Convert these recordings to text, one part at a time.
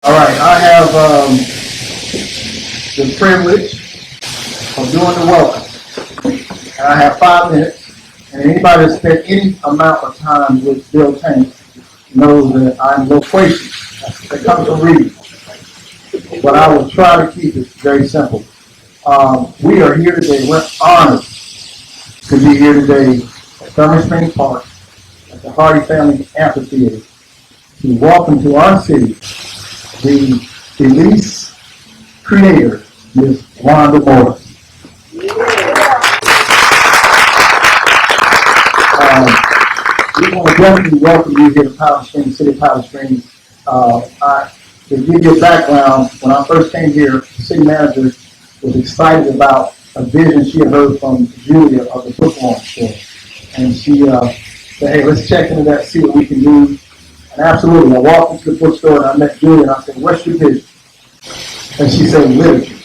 All right, I have the privilege of doing the welcome. And I have 5 minutes. And anybody that spent any amount of time with Bill Tank knows that I'm loquacious. That comes from reading. But I will try to keep it very simple. We are here today. We're honored to be here today at Summer Spring Park at the Hardy Family Amphitheater to welcome to our city the Elise creator, Ms. Wanda. We want to definitely welcome you here to Powder Springs, City of Powder Springs. To give you a background, when I first came here, the city manager was excited about a vision she had heard from Julia of the book launch store. And she said, hey, let's check into that, see what we can do. And absolutely, I walked into the bookstore and I met Julia and I said, what's your vision? And she said, literature.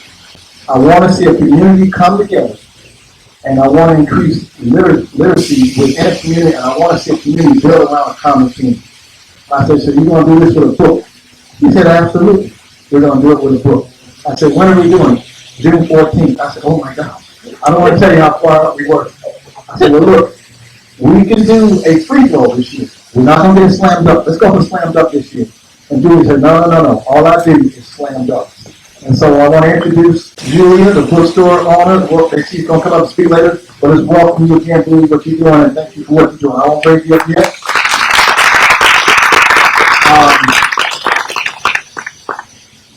I want to see a community come together and I want to increase literacy within a community and I want to see a community built around a common theme. I said, so you're going to do this with a book? He said, absolutely. We're going to do it with a book. I said, when are we doing it? June 14th. I said, oh my God. I don't want to tell you how far out we work. I said, well, look, we can do a free throw this year. We're not going to get slammed up. Let's go for slammed up this year. And Julie said, no. All I do is slammed up. And so I want to introduce Julia, the bookstore owner. She's going to come up and speak later. But let's welcome you again, Julie, what you're doing, and thank you for what you're doing. I won't break you up yet.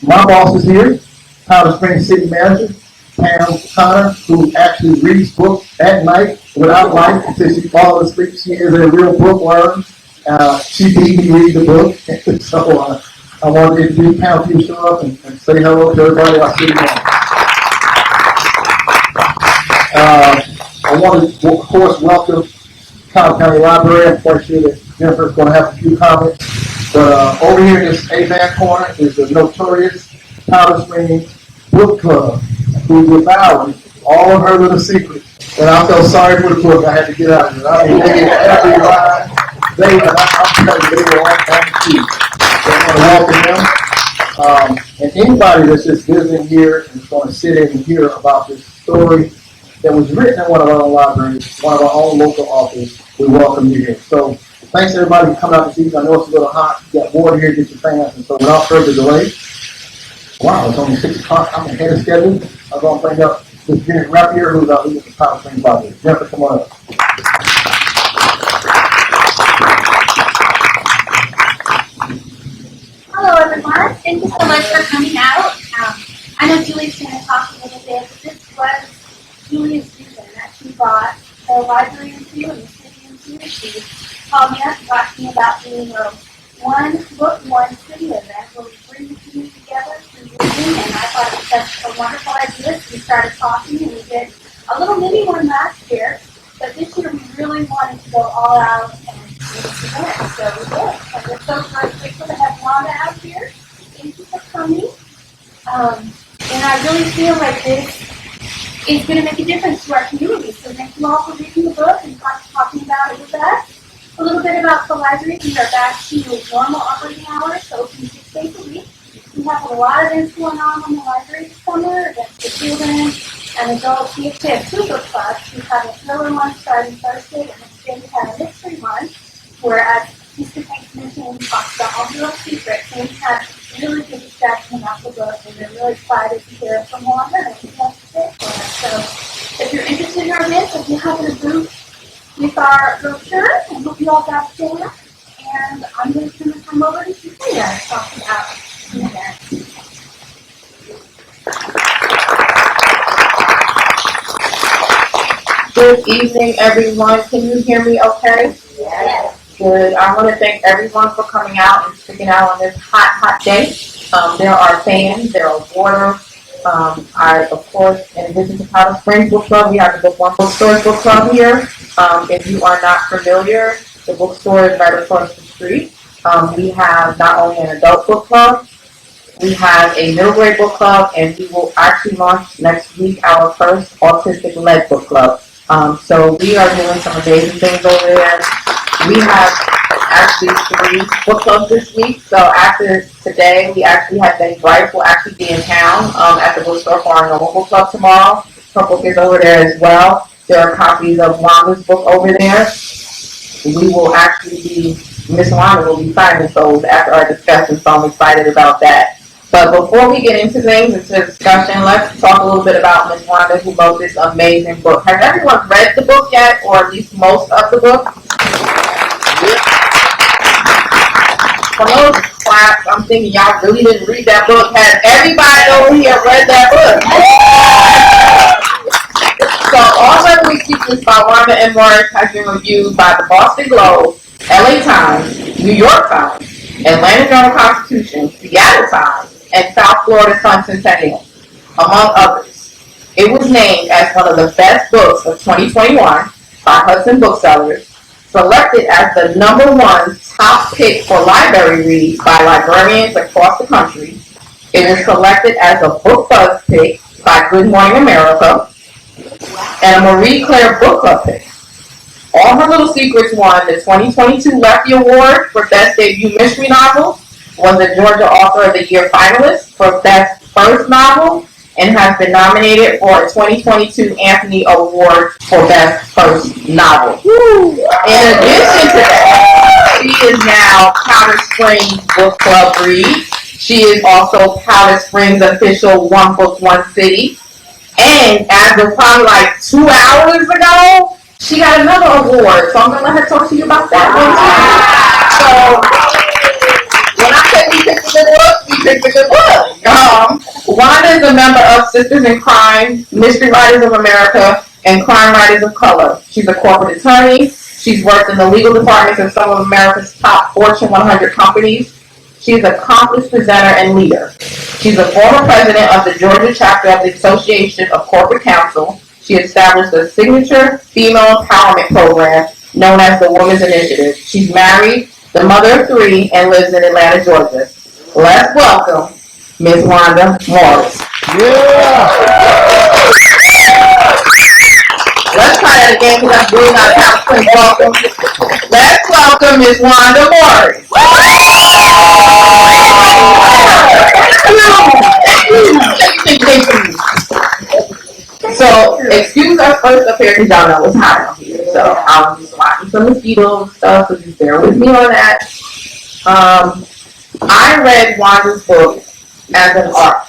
My boss is here, Powder Springs City Manager, Pam Connor, who actually reads books at night without light until she falls asleep. She is a real bookworm. She beat me read the book. So I wanted to introduce Pam to show up and say hello to everybody I see now. I want to, of course, welcome Cobb County Library. I'm quite sure that Jennifer's going to have a few comments. But over here in this A-Van corner is the notorious Powder Springs Book Club, who devoured all of her little secrets. And I felt sorry for the book. I had to get out of it. I mean, they gave every line. I'm telling you, they were on the key. So I want to welcome them. And anybody that's just visiting here and is going to sit in and hear about this story that was written in one of our own libraries, one of our own local authors, we welcome you here. So thanks everybody for coming out this evening. I know it's a little hot. You got water here, get your fans. And so without further delay, wow, it's only 6 o'clock. I'm ahead of schedule. I'm going to bring up Ms. Jennifer Rapier, who's our leader at the Powder Springs Library. Jennifer, come on up. Hello, everyone. Thank you so much for coming out. I know Julie's going to talk a little bit, but this was Julie's vision that she brought the library into and the city into. She called me up and talked to me about doing a one book, one city event where we bring the community together through reading, and I thought it was such a wonderful idea. So we started talking, and we did a little mini one last year, but this year we really wanted to go all out and do this event, so we did. And we're so grateful to have Wanda out here. Thank you for coming. And I really feel like this is going to make a difference to our community. So thank you all for reading the book and talking about it with us. A little bit about the library. We are back to normal operating hours, so open 6 days a week. We have a lot of events going on in the library this summer, events for children and adults. We actually have 2 book clubs. We have a thriller one starting Thursday, and then we have a mystery one, where, as Mr. Tank mentioned, we talked about all the little secrets, and we have really good discussion about the book, and we're really excited to hear from Wanda and what she has to say for us. So if you're interested in our events, if you have a booth with our brochure, I hope you all got there. And I'm going to turn the time over to Julia to talk about the event. Good evening, everyone. Can you hear me okay? Yes. Good. I want to thank everyone for coming out and sticking out on this hot day. There are fans, there are water. Of course, in addition to Powder Springs Book Club, we have the Book One Bookstore Book Club here. If you are not familiar, the bookstore is right across the street. We have not only an adult book club, we have a middle grade book club, and we will actually launch next week our first autistic-led book club. So we are doing some amazing things over there. We have actually 3 book clubs this week. So after today, we actually have Benny Bryce will actually be in town at the bookstore for our normal book club tomorrow. Her book is over there as well. There are copies of Wanda's book over there. We will actually be, Miss Wanda will be signing those after our discussion, so I'm excited about that. But before we get into things, into discussion, let's talk a little bit about Miss Wanda, who wrote this amazing book. Has everyone read the book yet, or at least most of the book? For those claps, I'm thinking y'all really didn't read that book. Has everybody over here read that book? So, All Weather We Secrets by Wanda and Morris has been reviewed by the Boston Globe, LA Times, New York Times, Atlanta Journal-Constitution, Seattle Times, and South Florida Sun Centennial, among others. It was named as one of the best books of 2021 by Hudson Booksellers, selected as the #1 top pick for library reads by librarians across the country. It was selected as a Book Buzz pick by Good Morning America, and a Marie Claire Book Club pick. All Her Little Secrets won the 2022 Lefty Award for Best Debut Mystery Novel, was a Georgia Author of the Year finalist for Best First Novel, and has been nominated for a 2022 Anthony Award for Best First Novel. In addition to that, she is now Powder Springs Book Club Reads. She is also Powder Springs official One Book, One City. And as of probably like 2 hours ago, she got another award. So I'm going to let her talk to you about that one too. So when I say we picked a good book, we picked a good book. Wanda is a member of Sisters in Crime, Mystery Writers of America, and Crime Writers of Color. She's a corporate attorney. She's worked in the legal departments of some of America's top Fortune 100 companies. She's an accomplished presenter and leader. She's a former president of the Georgia chapter of the Association of Corporate Counsel. She established a signature female empowerment program known as the Women's Initiative. She's married, the mother of 3, and lives in Atlanta, Georgia. Let's welcome Ms. Wanda Morris. Yeah. Let's try that again because I'm really not how to welcome. Let's welcome Ms. Wanda Morris. Thank you. So, excuse us first up here because y'all know it's hot out here. So, I'm just watching some mosquitoes and stuff, so just bear with me on that. I read Wanda's book as an art.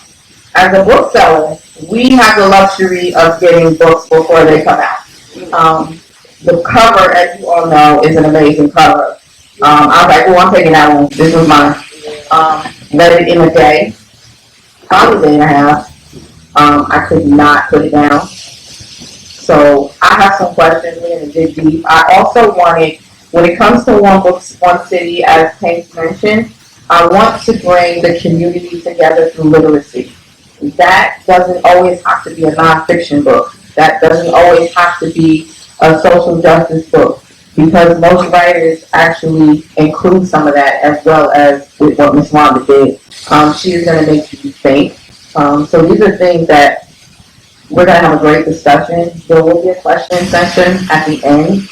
As a bookseller, we have the luxury of getting books before they come out. The cover, as you all know, is an amazing cover. I was like, oh, I'm taking that one. This was mine. Read it in a day, probably a day and a half. I could not put it down. So I have some questions. We're going to dig deep. I also wanted, when it comes to One Book, One City, as Hank mentioned, I want to bring the community together through literacy. That doesn't always have to be a nonfiction book. That doesn't always have to be a social justice book, because most writers actually include some of that, as well as with what Ms. Wanda did. She is going to make you think. So these are things that we're going to have a great discussion. There will be a question session at the end.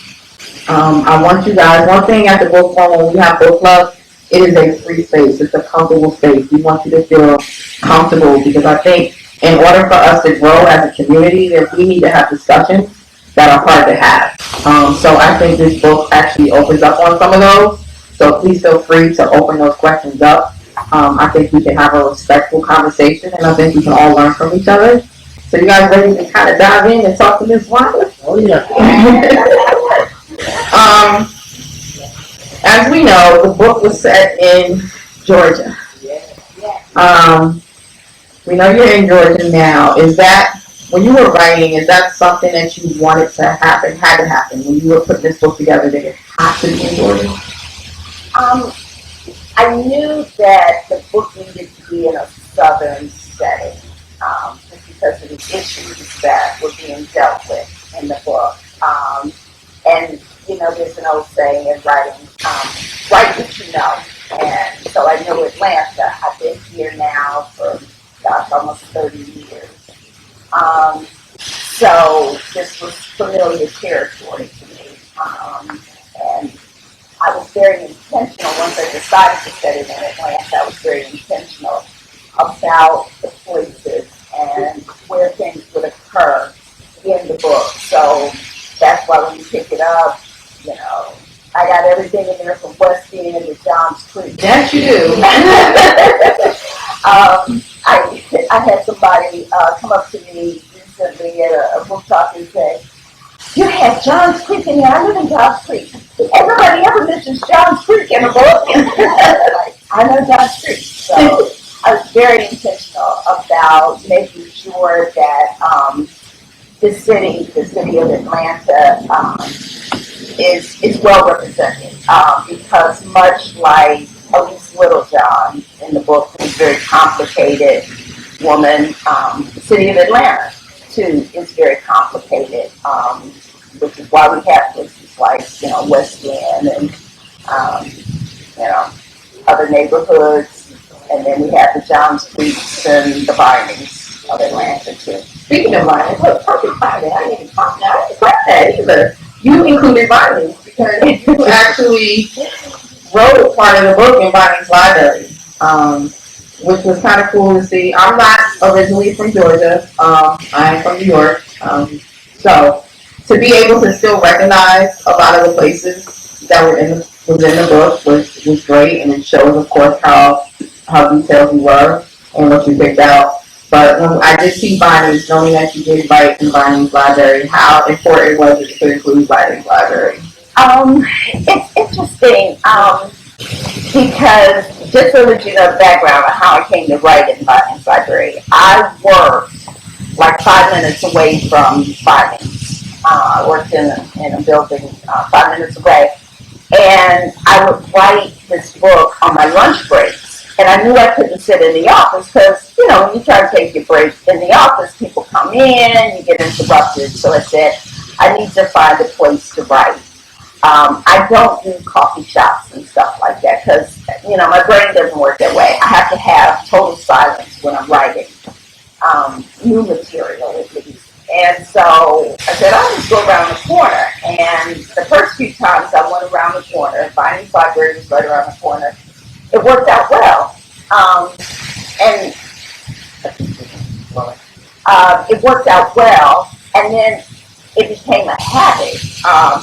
I want you guys, one thing at the book club, when we have book club, it is a free space. It's a comfortable space. We want you to feel comfortable, because I think in order for us to grow as a community, that we need to have discussions that are hard to have. So I think this book actually opens up on some of those. So please feel free to open those questions up. I think we can have a respectful conversation, and I think we can all learn from each other. So you guys ready to kind of dive in and talk to Ms. Wanda? Oh, yeah. As we know, the book was set in Georgia. We know you're in Georgia now. Is that, when you were writing, is that something that you wanted to happen, had to happen, when you were putting this book together, that it had to be in Georgia? I knew that the book needed to be in a southern setting, just because of the issues that were being dealt with in the book. And, you know, there's an old saying in writing, write what you know. And so I know Atlanta. I've been here now for, gosh, almost 30 years. So this was familiar territory to me. And I was very intentional once I decided to set it in Atlanta. I was very intentional about the places and where things would occur in the book. So that's why when you pick it up, you know, I got everything in there from West End to Johns Creek. Yes, you do. I had somebody come up to me recently at a book talk and say, "You had Johns Creek in there. I live in Johns Creek. Everybody ever mentions Johns Creek in a book." Like, I know Johns Creek. So I was very intentional about making sure that the city of Atlanta, is well represented, because much like Elise Littlejohn in the book, who's a very complicated woman, the city of Atlanta too is very complicated, which is why we have places like, you know, West End and you know, other neighborhoods, and then we have the Johns Creeks and the Vinings of Atlanta too. Speaking of Vinings, look, perfect timing. I didn't even talk now. I didn't like that either. You included Vinings because you actually wrote part of the book in Vinings Library, which was kind of cool to see. I'm not originally from Georgia. I am from New York. So to be able to still recognize a lot of the places that were within the book was great, and it shows, of course, how detailed you were and what you picked out. But when I did see Vinings, knowing that you did write in Vinings Library, how important was it to include Vinings Library? It's interesting, because just to let you know the background of how I came to write in Vinings Library, I worked like 5 minutes away from Vinings. I worked in a building 5 minutes away, and I would write this book on my lunch breaks. And I knew I couldn't sit in the office because, you know, when you try to take your break in the office, people come in, you get interrupted. So I said, I need to find a place to write. I don't do coffee shops and stuff like that because, you know, my brain doesn't work that way. I have to have total silence when I'm writing new material at least. And so I said, I'll just go around the corner. And the first few times I went around the corner, Vinings Library was right around the corner. It worked out well. And it worked out well. And then it became a habit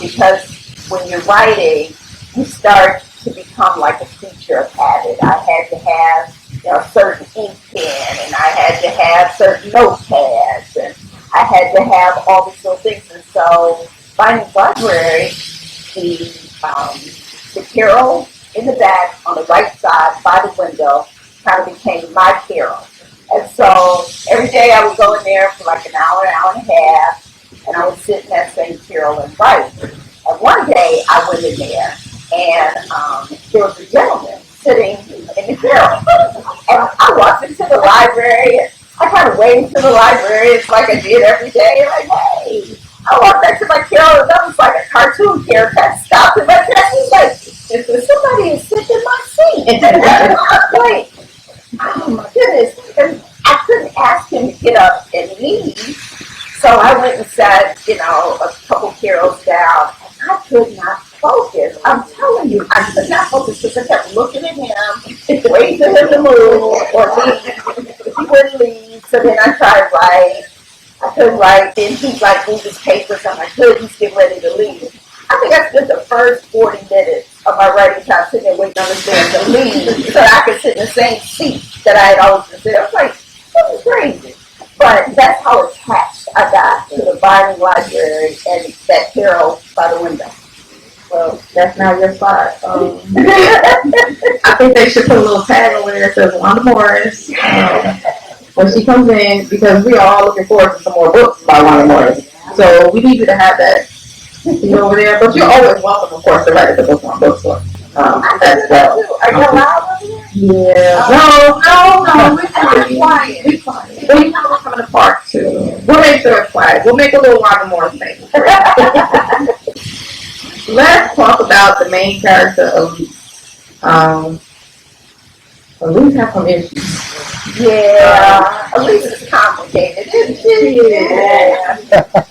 because when you're writing, you start to become like a creature of habit. I had to have, you know, certain ink pen, and I had to have certain notepads, and I had to have all these little things. And so, Vinings Library, the carrel in the back on the right side by the window kind of became my carrel. And so every day I would go in there for like an hour and a half, and I would sit in that same carrel and write. And one day I went in there, and there was a gentleman sitting in the carrel. And I walked into the library, and I kind of waved to the librarians like I did every day, like, hey. I walked back to my carrel, and that was like a cartoon character. Stopped in my desk, he's like, somebody is sitting in my seat. Like, oh my goodness. And I couldn't ask him to get up and leave. So I went and sat, you know, a couple carrels down. And I could not focus. I'm telling you, I could not focus because I kept looking at him, waiting for him to move or leave. He wouldn't leave. So then I tried to write. I couldn't write. Then he'd like move his papers. I'm like, good, he's getting ready to leave. I think I spent the first 40 minutes of my writing time sitting there waiting on this man to leave so that I could sit in the same seat that I had always been sitting. I was like, this is crazy. But that's how attached I got to the Vinings Library and that carrel by the window. Well, that's now your spot. I think they should put a little tag over there that says Wanda Morris when she comes in, because we are all looking forward to some more books by Wanda Morris. So we need you to have that over there. But you're always welcome, of course, to write at the book on bookstore. As well. Are you allowed over there? Yeah. No. We're quiet. We're quiet. We know we're coming to park too. We'll make sure it's quiet. We'll make a little Wanda Morris thing. Let's talk about the main character, Elise. Elise has some issues. Yeah, Elise is complicated, isn't she? Yeah.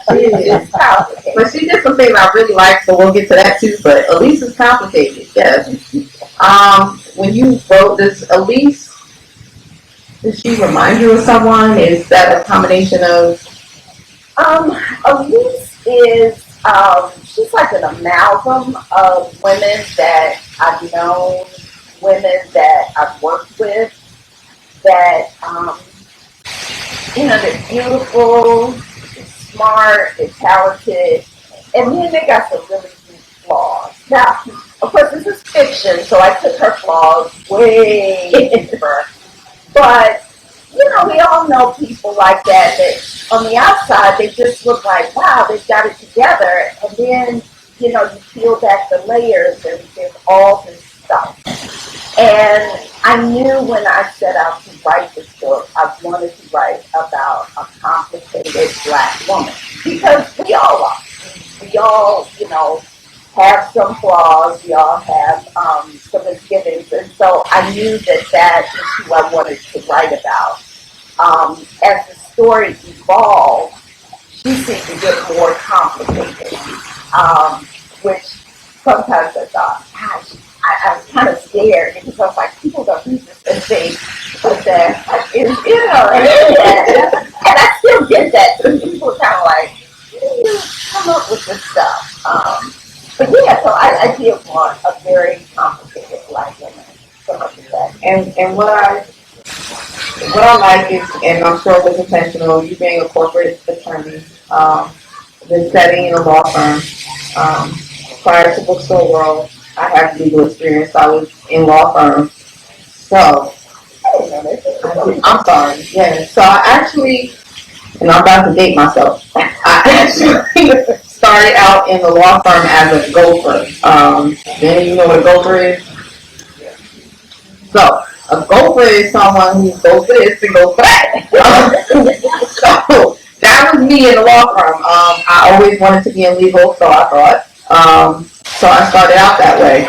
She is complicated. But she did some things I really like, so we'll get to that too. But Elise is complicated, yes. When you wrote this, Elise, does she remind you of someone? Is that a combination of? Elise is, she's like an amalgam of women that I've known, women that I've worked with, that, they're beautiful, they're smart, they're talented, and then they got some really deep flaws. Now, of course, this is fiction, so I took her flaws way deeper. But, we all know people like that on the outside, they just look like, wow, they've got it together. And then, you peel back the layers and there's all this stuff. And I knew when I set out to write this book, I wanted to write about a complicated Black woman. Because we all are. We all, have some flaws. We all have some misgivings. And so I knew that is who I wanted to write about. As the story evolved, she seemed to get more complicated, which sometimes I thought, gosh, I was kind of scared because I was like, people don't read this and think that is, and I still get that. People are kind of like, how do you come up with this stuff? But yeah, so I did want a very complicated Black woman. So much of that. And what I like is, and I'm sure it was intentional, you being a corporate attorney, the setting in a law firm. Prior to Bookstore World, I have legal experience. I was in law firms. So, I'm sorry, yeah. So I actually, and I'm about to date myself, I actually started out in the law firm as a gopher. Then you know what a gopher is? So, a gopher is someone who goes for this and goes for that. So, that was me in the law firm. I always wanted to be in legal, so I thought. So I started out that way.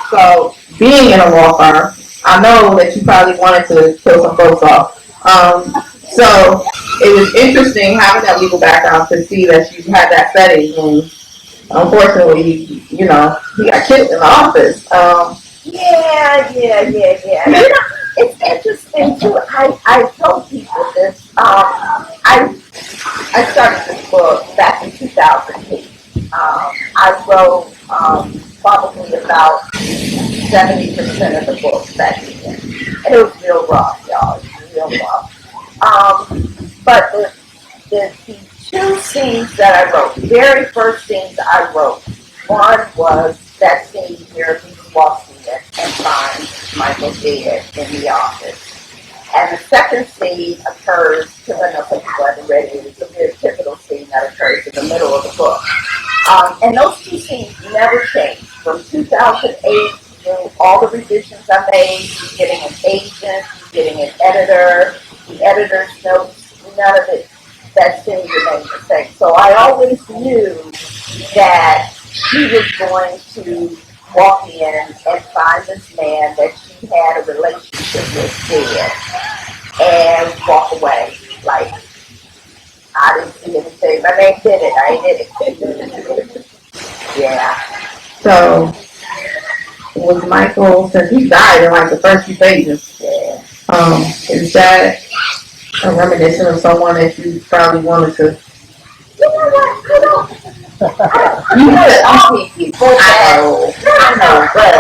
So, being in a law firm, I know that you probably wanted to kill some folks off. So, it was interesting having that legal background to see that you had that setting. And unfortunately, he got killed in the office. Yeah. It's interesting too. I told people this. I started this book back in 2008. I wrote probably about 70% of the book back then, and it was real rough, y'all. It was real rough. But the two scenes that I wrote, the very first scenes I wrote, one was that scene where he walks in and finds Michael dead in the office. And the second scene occurs, because I know some people haven't read it, it's a very pivotal scene that occurs in the middle of the book. And those two scenes never changed. From 2008 through all the revisions I made, getting an agent, getting an editor, the editor's notes, none of it, that scene remained the same. So I always knew that she was going to walk in and find this man that she had a relationship with dead and walk away. Like, I didn't see anything. My name did it. I did it. Yeah. So, with Michael, since he died in like the first few pages, is that a reminiscent of someone that you probably wanted to? You know what? You know all people. I know, but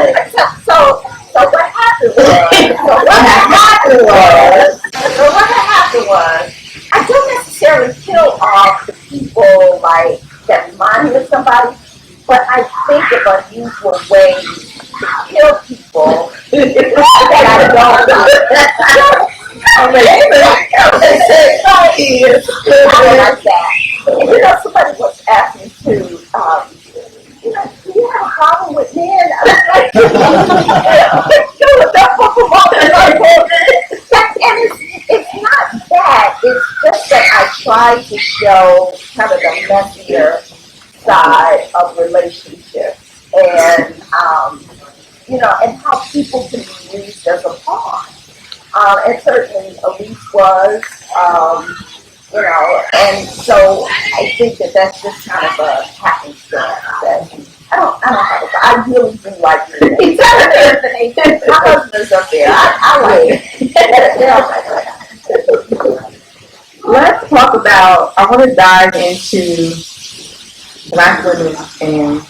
so what happened was, I don't necessarily kill off the people like that remind me of somebody, but I think of unusual ways to kill people that I don't know. I like that. And somebody was asking too, do you have a problem with men? I was like, and it's not that. It's just that I try to show kind of the messier side of relationships, and and how people can be used as a pawn. And certainly Elise was, and so I think that that's just kind of a happenstance that I don't have a, I really do like it. He's my husband's up there. I like it. They're all like that. Let's talk about, I want to dive into Black women in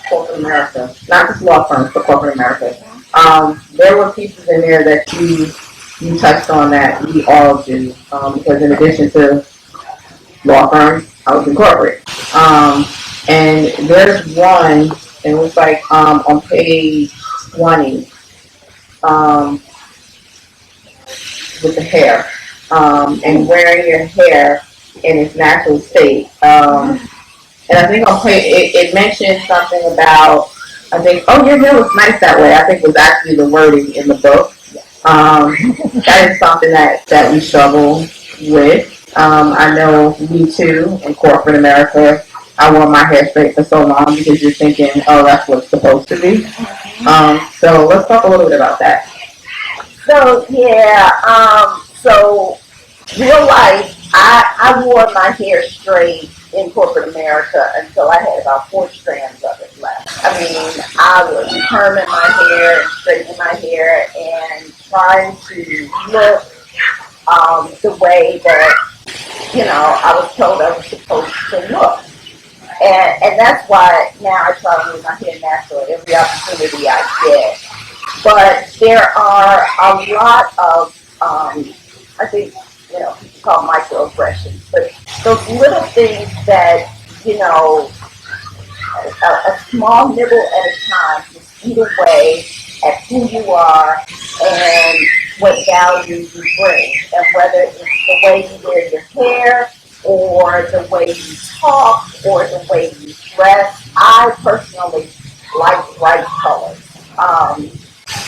corporate America, not just law firms, but corporate America. There were pieces in there that you touched on that we all do, because in addition to law firms, I was in corporate. And there's one, and it was like on page 20, with the hair, and wearing your hair in its natural state. And I think on page, it mentioned something about, I think, oh, your hair looks nice that way. I think was actually the wording in the book. That is something that we struggle with. I know me too, in corporate America, I wore my hair straight for so long because you're thinking, oh, that's what it's supposed to be. So let's talk a little bit about that. So yeah, so real life, I wore my hair straight in corporate America until I had about 4 strands of it left. I mean, I was perming my hair and straightening my hair and trying to look the way that, you know, I was told I was supposed to look. And that's why now I try to leave my hair natural every opportunity I get. But there are a lot of, I think, you know, people call microaggressions, but those little things that, you know, a small nibble at a time just eat away at who you are and what value you bring. And whether it's the way you wear your hair or the way you talk or the way you dress, I personally like bright colors.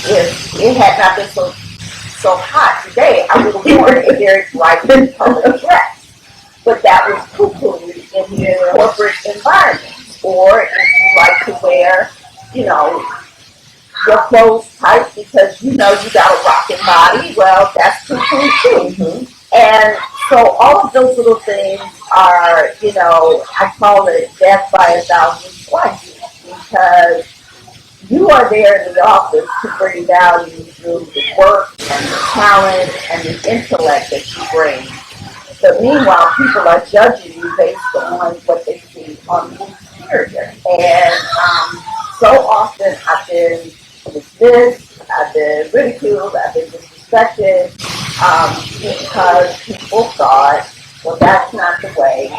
If it had not been so hot today, I would have worn a very bright colored dress. But that was poo-pooed in the corporate environment. Or if you like to wear, you know, your clothes tight because you know you got a rocking body, well, that's poo-pooed too. Mm-hmm. And so all of those little things are, you know, I call it death by 1,000 slices because you are there in the office to bring value through the work and the talent and the intellect that you bring. But meanwhile, people are judging you based on what they see on the exterior. And so often I've been dismissed, I've been ridiculed, I've been disrespected because people thought, well, that's not the way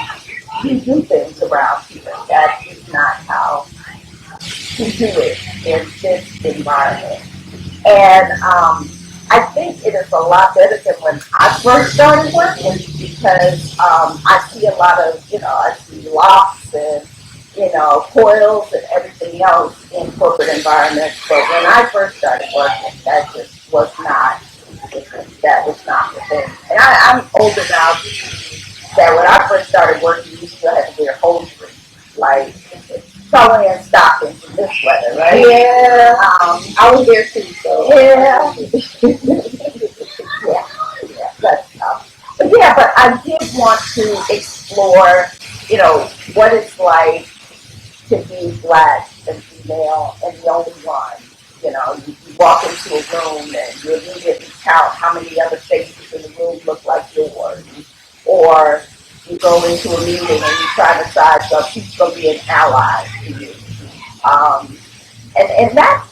you do things around here. That is not how to do it in this environment. And I think it is a lot better than when I first started working because I see a lot of, you know, I see locks and, you know, coils and everything else in corporate environments. But when I first started working, that just was not, that was not the thing. And I'm old enough that when I first started working, you still had to wear hosiery. Like, probably in stockings in this weather, right? Yeah, I was there too, so. Yeah. yeah, that's tough. But yeah, but I did want to explore, you know, what it's like to be Black and female and the only one. You know, you walk into a room and you immediately count how many other faces in the room look like yours. Or you go into a meeting and you try to size up who's going to be an ally to you. And that,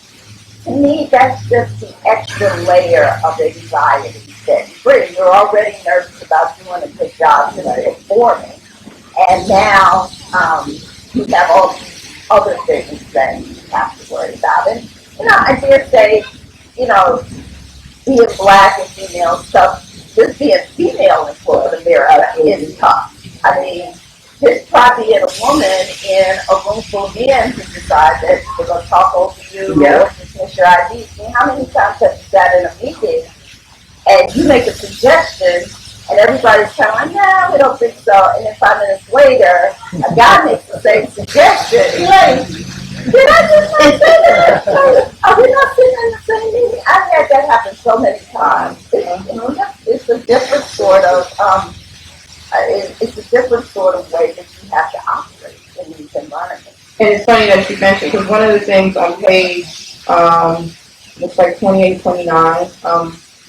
to me, that's just the extra layer of anxiety that you bring. You're already nervous about doing a good job today performing. And now you have all these other things that you have to worry about. And, you know, I dare say, you know, being Black and female stuff, just being female in corporate America is tough. I mean, just try being a woman in a room full of men who decide that they're going to talk over you or dismiss your ideas. I mean, how many times have you sat in a meeting and you make a suggestion and everybody's kind of like, no, we don't think so. And then 5 minutes later, a guy makes the same suggestion. You're like, did I just not say that? Are we not sitting in the same meeting? I've had that happen so many times. It's a different sort of, it's a different sort of way that you have to operate in these environments. And it's funny that you mentioned, because one of the things on page, looks like 28, 29,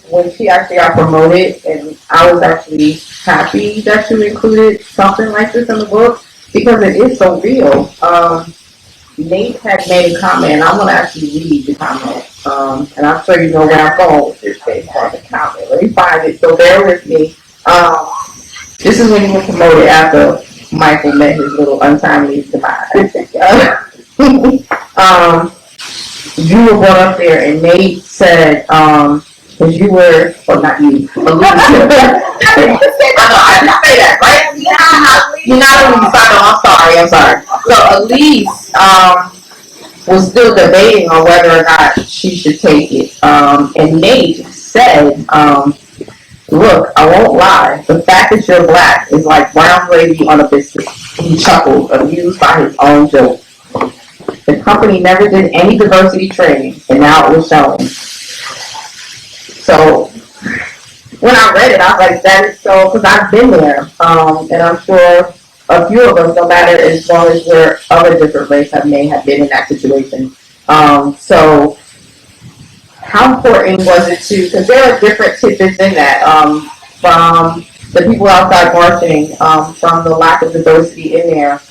when she actually got promoted, and I was actually happy that you included something like this in the book, because it is so real. Nate had made a comment, and I'm going to actually read the comment, and I'm sure you know where I'm going with this based on the comment. Let me find it, so bear with me. This is when he was promoted after Michael met his little untimely demise. You were brought up there, and Nate said, because you were, or not you, Elise. I didn't say that, right? You're not Elise. I'm sorry. So Elise, was still debating on whether or not she should take it. And Nate said, look, I won't lie. The fact that you're black is like brown gravy on a biscuit. He chuckled, amused by his own joke. The company never did any diversity training, and now it was showing. So when I read it, I was like, that is so, because I've been there, and I'm sure a few of us, no matter as long as we're of a different race, may have been in that situation. So how important was it to, because there are different tidbits in that, from the people outside marching, from the lack of diversity in there.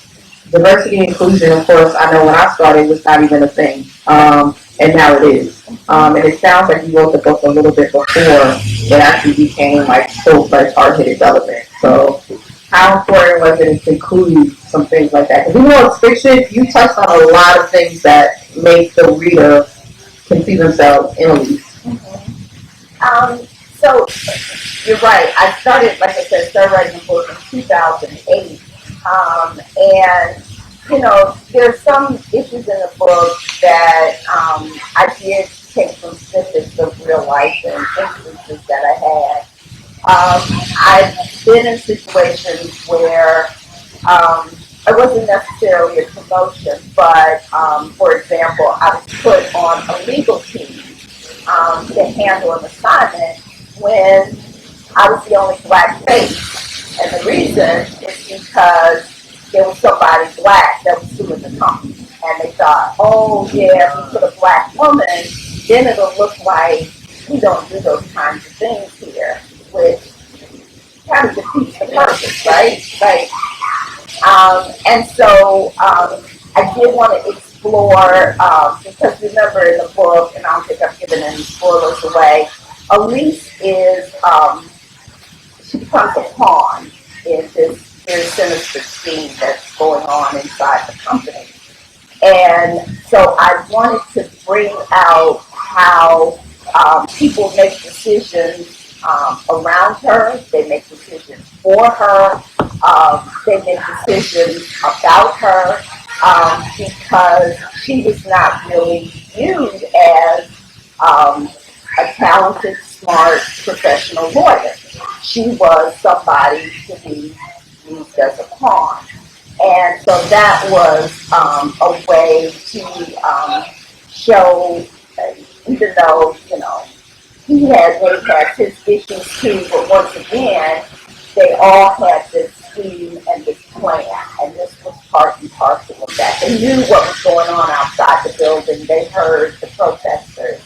Diversity and inclusion, of course, I know when I started was not even a thing, and now it is. And it sounds like you wrote the book a little bit before it actually became like full-fledged, hard-hitting relevant. So how important was it to include some things like that? Because even though it's fiction, you touched on a lot of things that make the reader can see themselves in Elise. So you're right. I started, like I said, writing the book in 2008. And, you know, there's some issues in the book that I did take from snippets of real life and instances that I had. I've been in situations where it wasn't necessarily a promotion, but for example, I was put on a legal team to handle an assignment when I was the only black face. And the reason is because there was somebody black that was suing the company. And they thought, oh yeah, if we put a black woman, then it'll look like we don't do those kinds of things here, which kind of defeats the purpose, right? Like, and so I did want to explore, because remember in the book, and I don't think I've given any spoilers away, Elise is, she becomes a pawn in this very sinister scheme that's going on inside the company. And so I wanted to bring out how people make decisions around her. They make decisions for her. They make decisions about her because she was not really viewed as a talented, smart, professional lawyer. She was somebody to be used as a pawn. And so that was a way to show, even though, you know, Nate had his issues too, but once again, they all had this scheme and this plan, and this was part and parcel of that. They knew what was going on outside the building. They heard the protesters,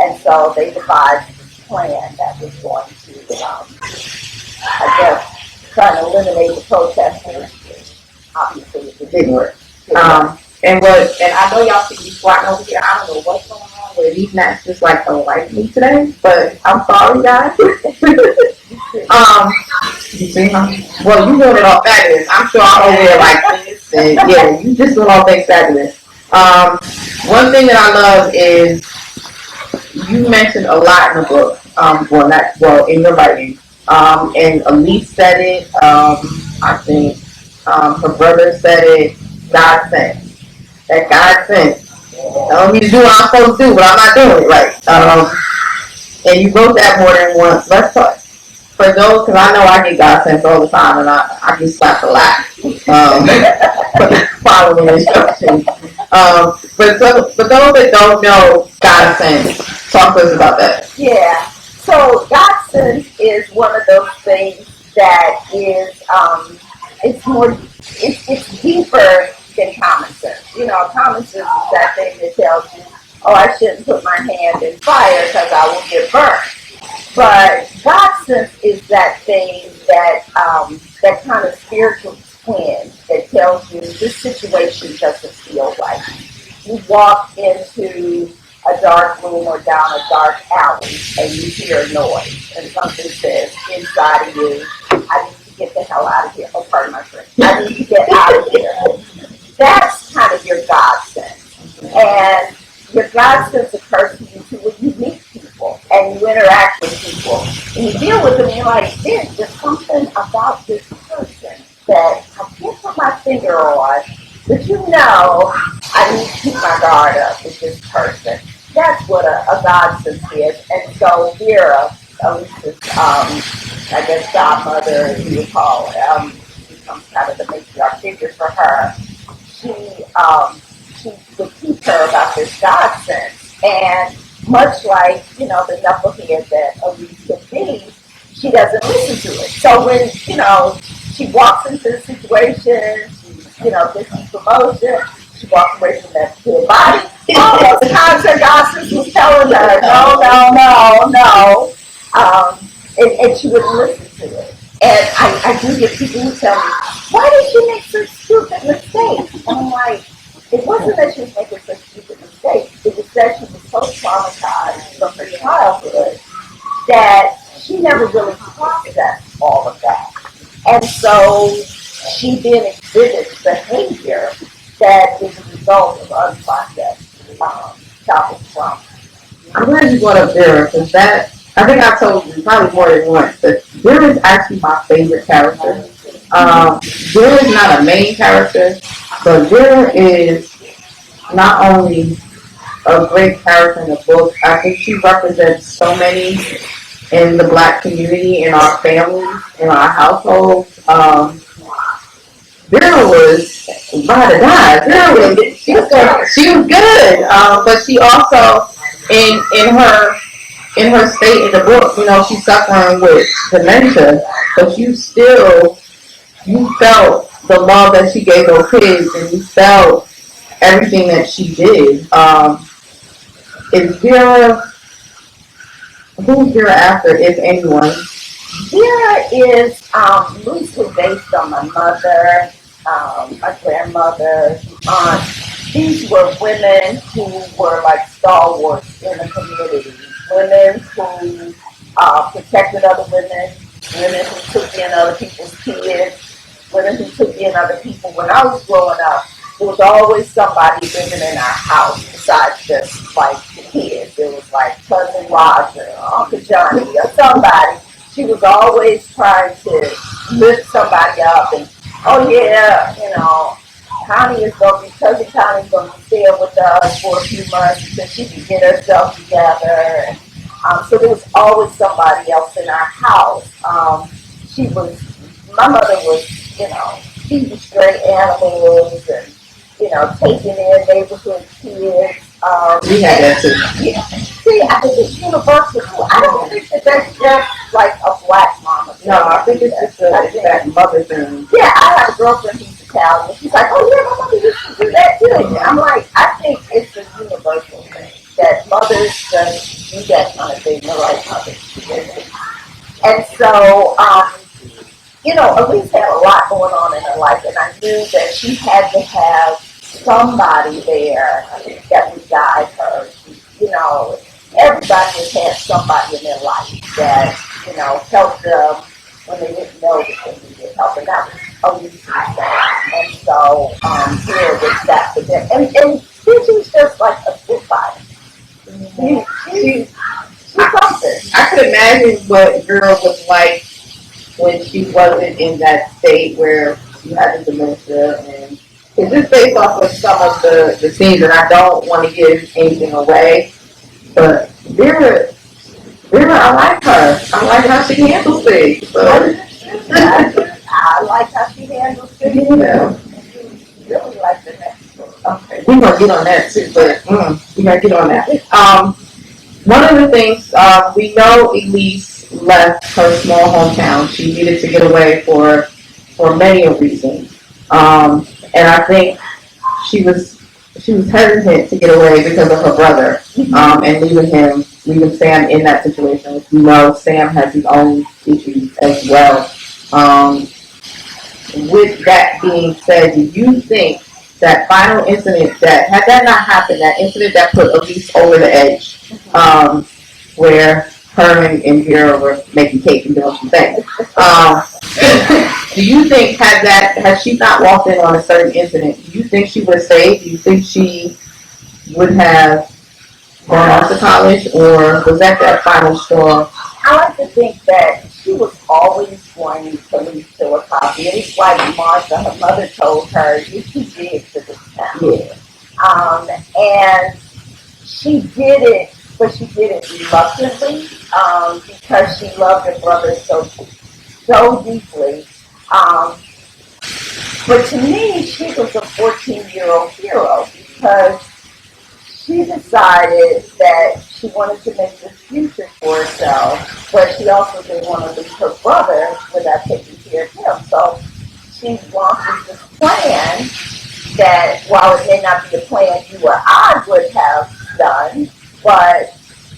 and so they devised this plan that was going to, I guess, try to eliminate the protesters. Obviously, it didn't work. And I know y'all see me squatting over here. I don't know what's going on with these gnats just like don't like me today, but I'm sorry, guys. You see, huh? Well, you doing it all fabulous. I'm sure I'm over here like this, and yeah, you just doing all things fabulous. One thing that I love is you mentioned a lot in the book. In your writing. And Elise said it. I think her brother said it. God sent. That God sent. Telling me to do what I'm supposed to do, but I'm not doing it right. And you wrote that more than once. Let's talk. For those, because I know I get God sent all the time, and I get slapped a lot following instructions. But those that don't know God sent, talk to us about that. Yeah. So God sent is one of those things that is, it's deeper than common sense. You know, common sense is that thing that tells you, oh, I shouldn't put my hand in fire because I will get burned. But God's sense is that thing that that kind of spiritual twin that tells you this situation doesn't feel right. You walk into a dark room or down a dark alley and you hear a noise and something says inside of you, I need to get the hell out of here. Oh, pardon my French. I need to get out of here. That's kind of your God sense. And your God sense occurs to you too when you meet people and you interact with people and you deal with them and you're like, there's something about this person that I can't put my finger on, but you know, I need to keep my guard up with this person. That's what a God sense is. And so Vera, Elisa's, I guess, godmother, as you would call it, becomes kind of the matriarch figure for her. She would teach her about this God sense. And much like, you know, the knucklehead that Elise could be, she doesn't listen to it. So when, you know, she walks into the situation, she, you know, gets some promotion, she walks away from that good body. All those times her God sense was telling her, no. And she wouldn't listen to it. And I do get people who tell me, why did she make such stupid mistakes? And I'm like, it wasn't that she was making such stupid mistakes. It was that she was so traumatized from her childhood that she never really processed all of that. And so she then exhibits behavior that is a result of unprocessed childhood trauma. I'm glad you brought up Vera, because that, I think I told you probably more than once, but Vera is actually my favorite character. Vera is not a main character, but Vera is not only a great character in the book, I think she represents so many in the Black community, in our families, in our households. Vera was by the die. Vera was, she was good, but she also in her state in the book, you know, she's suffering with dementia, but you felt the love that she gave those kids, and you felt everything that she did. Is Vera, who's Vera after, if anyone? Vera is loosely based on my mother, my grandmother, aunt. These were women who were like stalwarts in the community. Women who protected other women, women who took in other people's kids, women who took in other people. When I was growing up, there was always somebody living in our house besides just like the kids. There was like Cousin Roger, Uncle Johnny, or somebody. She was always trying to lift somebody up and, oh yeah, you know, Cousin Connie's going to stay with us for a few months until she can get herself together. And, so there was always somebody else in our house. My mother was, you know, feeding stray animals and, you know, taking in neighborhood kids. We had that too. Yeah. See, I think it's universal too. I don't think that that's just like a Black mama thing. No, I think it's just that mother thing. Yeah, I have a girlfriend who's Italian. She's like, oh yeah, my mother used to do that too. I'm like, I think it's a universal thing that mothers just do that kind of thing. The right mothers. And so, you know, Elise had a lot going on in her life, and I knew that she had to have somebody there that would guide her. You know, everybody has had somebody in their life that, you know, helped them when they didn't know that they needed help. And that was Elise. And so, here was that for them. And she was just like a spitfire. She's something. I could imagine what Vera was like when she wasn't in that state where she had the dementia, and it's just based off of some of the scenes, and I don't want to give anything away, but Vera, I like her. I like how she handles things. So. I like how she handles things. Yeah. Really like the next one. Okay, we're gonna get on that too, but we gotta get on that. One of the things we know, Elise left her small hometown. She needed to get away for many reasons, and I think she was hesitant to get away because of her brother, and leaving Sam in that situation. Which we know Sam has his own issues as well. With that being said, do you think that final incident had that not happened, that incident that put Elise over the edge, where her and Vera were making cake and doing some things, do you think had she not walked in on a certain incident, do you think she would have stayed? Do you think she would have gone off to college, or was that final straw? I like to think that she was always going to lead to a copy. It's like Martha, her mother told her, "You're too big for this family." And she did it, but she did it reluctantly, because she loved her brother so deeply. But to me, she was a 14-year-old hero because she decided that she wanted to make this future for herself, but she also didn't want to leave her brother without taking care of him. So she launched this plan that, while it may not be a plan you or I would have done, but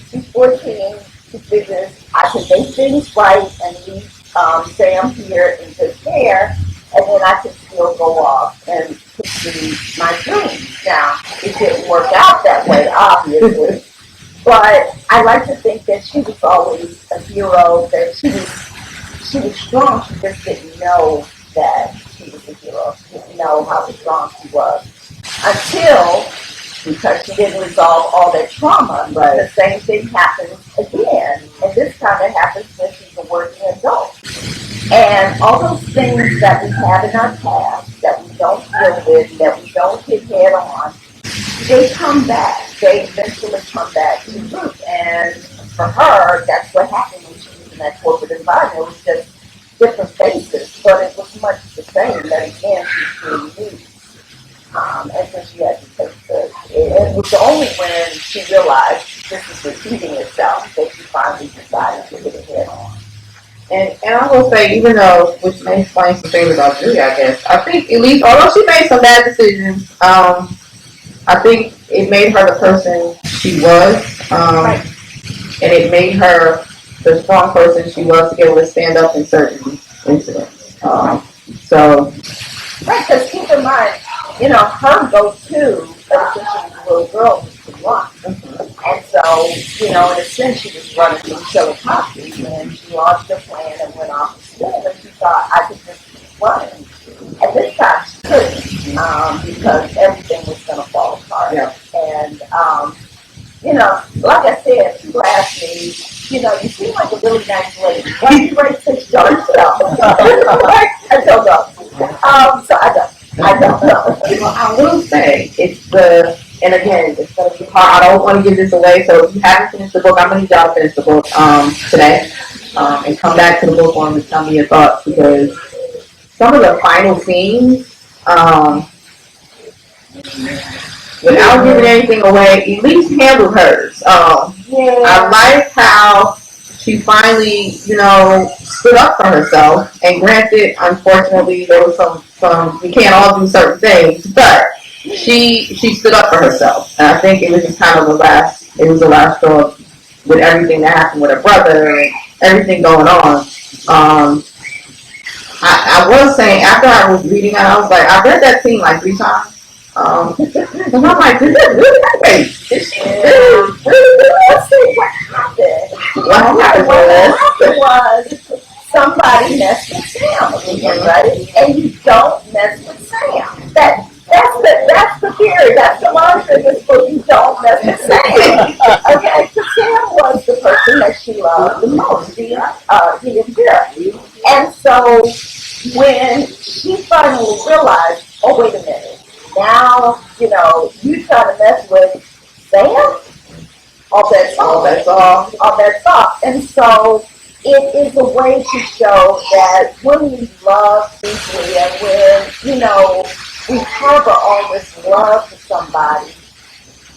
she's 14, she figures I can make things right and leave Sam here in good care, and then I can still go off and pursue my dreams. Now, it didn't work out that way, obviously, but I like to think that she was always a hero, that she was strong, she just didn't know that she was a hero. She didn't know how strong she was. Until, because she didn't resolve all that trauma, Right. the same thing happens again. And this time it happens when she's a working adult. And all those things that we have in our past, that we don't deal with, that we don't hit head on, they come back. They eventually come back to the group. And for her, that's what happened when she was in that corporate environment. It was just different faces, but it was much the same. That again, she's being used. And so she had to take it was only when she realized this is repeating itself that she finally decided to hit it head on. And I will say, even though, which may explain some things about Julia, I guess, I think at least, although she made some bad decisions, I think it made her the person she was, Right. and it made her the strong person she was to be able to stand up in certain incidents. So, Right, because keep in mind, her go-to, ever since she was a little girl, was to run. And so, in a sense, she was running from Chillicothe, and she launched a plan and went off to school, and she thought, I could just keep running. And this time she couldn't, because everything was going to fall apart. Yeah. And, like I said, people ask me, you seem like a really nice lady. Why are you ready to start yourself? I don't know. So I don't know. I will say, and again, it's going to be hard. I don't want to give this away, so if you haven't finished the book, I'm going to need y'all to finish the book today, and come back to the bookworm and tell me your thoughts, because some of the final scenes, without giving anything away, at least handled hers. I liked how she finally, stood up for herself. And granted, unfortunately, there was some we can't all do certain things, but she stood up for herself. And I think it was just kind of the last straw with everything that happened with her brother and everything going on. I was saying, after I was reading it, I was like, I read that scene like 3 times. And I'm like, did that really happen? Did she really? Let's see what happened. What happened Was somebody messed with Sam again, right? And you don't mess with Sam. That's the theory. That's the mantra in this book. You don't mess with Sam. Okay? Because Sam was the person that she loved the most. He and Vera. And so when she finally realized, oh, wait a minute. Now, you trying to mess with Sam? All bets off. And so it is a way to show that when we love deeply and when, we harbor all this love for somebody,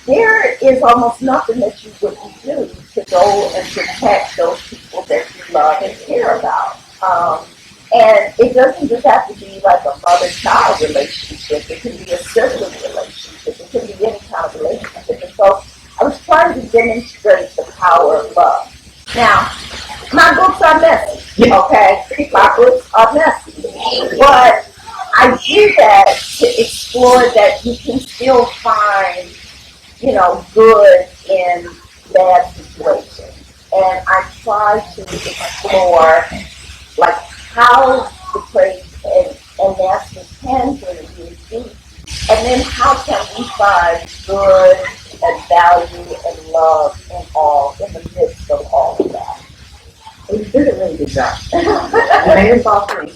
there is almost nothing that you wouldn't do to go and protect those people that you love and care about. And it doesn't just have to be like a mother-child relationship. It can be a sibling relationship. It can be any kind of relationship. And so I was trying to demonstrate the power of love. Now, my books are messy, okay? My books are messy. But I do that to explore that you can still find, good in bad situations. And I try to explore, like, how the praise and masters can really be deep. And then how can we find good and value and love in the midst of all of that? You did a really good job. And it's all free.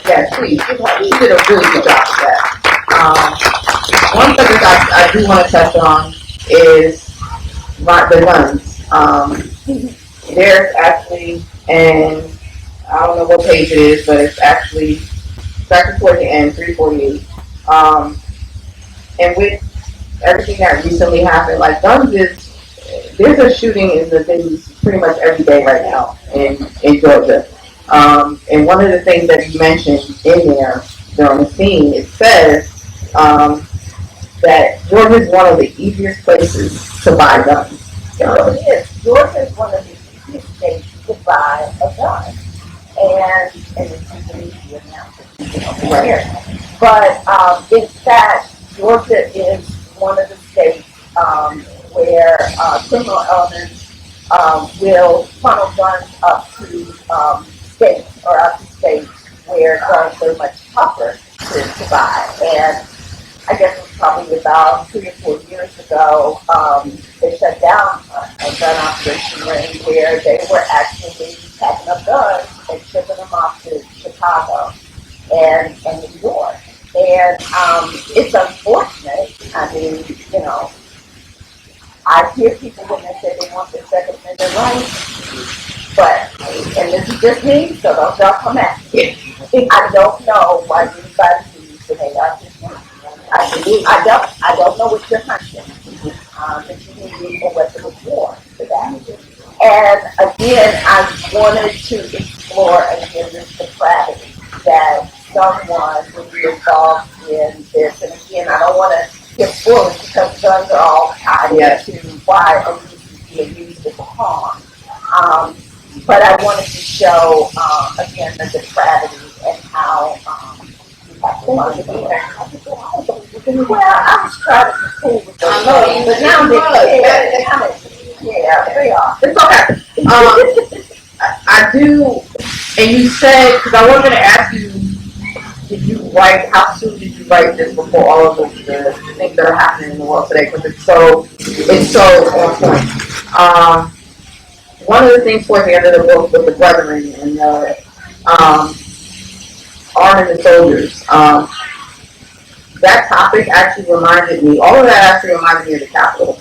Yeah, she did a really good job of that. One subject I do want to touch on is the guns. There's actually, and I don't know what page it is, but it's actually back toward the end, 348. And with everything that recently happened, like guns there's a shooting in the news pretty much every day right now in Georgia. And one of the things that you mentioned in there during the scene, it says that Georgia is one of the easiest places to buy guns. It is. Georgia is one of the easiest states to buy a gun. And it's even easier now over here. But in fact, Georgia is one of the states where criminal elements will funnel guns up to states or up to states where guns are much tougher to buy. And I guess it was probably about 3 or 4 years ago, they shut down a gun operation ring where they were actually packing up guns and shipping them off to Chicago and New York. And it's unfortunate. I mean, I hear people when they say they want their Second Amendment rights, but, and this is just me, so don't y'all come at me. I don't know why anybody needs an AR-15. I don't know what you're hunting, but you need a weapon of war for that. And again, I wanted to explore again this depravity that someone would be involved in this. And again, I don't want to get foolish because guns are all tied into why abuse is being used as a harm. But I wanted to show, again, the depravity and how well, I was trying to be cool with them, but now they are. It's okay. I do, and you said, because I was going to ask you, how soon did you write this before all of the things that are happening in the world today? Because it's so on point. One of the things towards the end of the book with the brethren and the arming the soldiers, that topic actually reminded me, all of that actually reminded me of the Capitol.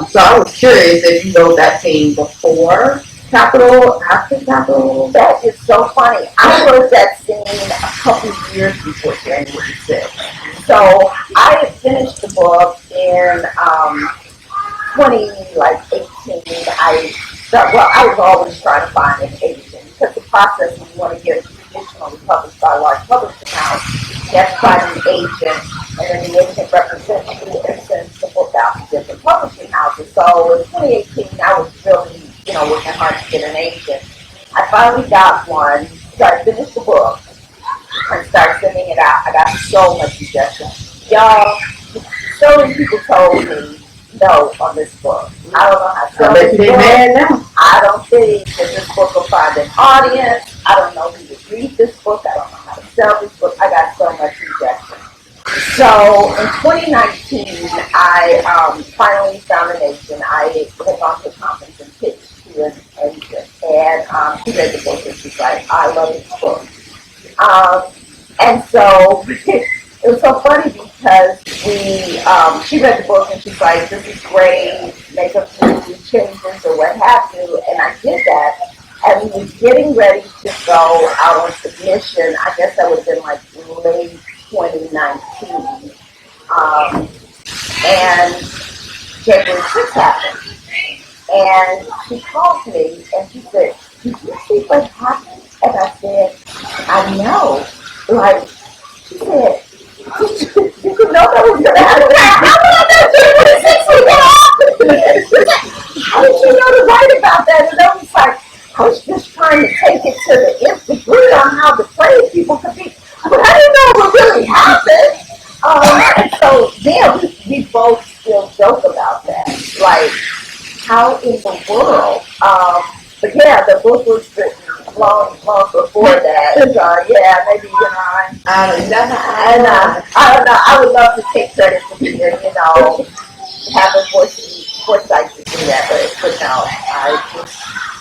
So I was curious if you wrote that scene before Capitol, after Capitol. That is so funny. I wrote that scene a couple years before January 6th. So I had finished the book in 2018. I was always trying to find an agent because the process when you want to get traditionally published by a large publishing house, you have to find an agent, and then the agent represents you and sends the book out to different publishing houses. So in 2018, I was really, working hard to get an agent. I finally got one, so I finished the book and started sending it out. I got so much rejection. Y'all, so many people told me no on this book. I don't know how to sell this book. I don't think that this book will find an audience. I don't know who would read this book. I don't know how to sell this book. I got so much rejection. So in 2019, I finally found an agent. I had gone to a conference and pitched to an agent. And she read the book and she's like, I love this book. And so it was so funny because she read the book and she's like, this is great, make a few changes or what have you. And I did that. And we was getting ready to go out on submission. I guess that would have been like late 2019. And January 6th happened. And she called me and she said, did you see what happened And I said, I know. Like, she said, did you know that was going to happen? How would I know January 6th was going to happen? How did you know to write about that? And I was like, I was just trying to take it to the nth degree on how depraved people could be. But I didn't know what really happened. And so then we both still joke about that. Like, how in the world? But yeah, the book was written long before that. Yeah, maybe, I don't know. I would love to take credit for being, having foresight to do that, but no,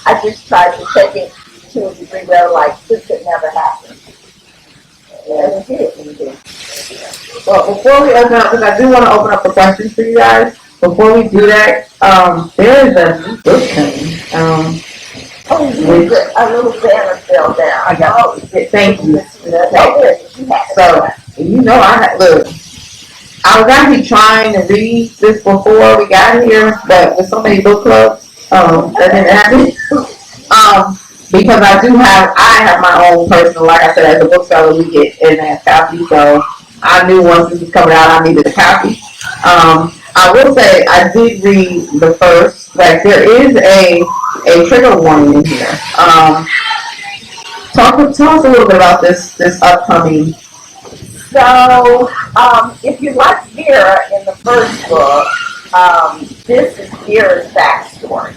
I just tried to take it to a degree where, like, this could never happen. And it did. Well, before we open up, because I do want to open up for questions for you guys. Before we do that, there is a new book coming. A little banner fell down. I got it. Thank you. So, I was actually trying to read this before we got here, but with so many book clubs, that didn't happen. Because I have my own personal, like I said, as a bookseller, we get advance copies, so I knew once this was coming out, I needed a copy. I will say I did read the first, like there is a trigger warning in here. Tell us a little bit about this upcoming. So, if you like Vera in the first book, this is Vera's backstory.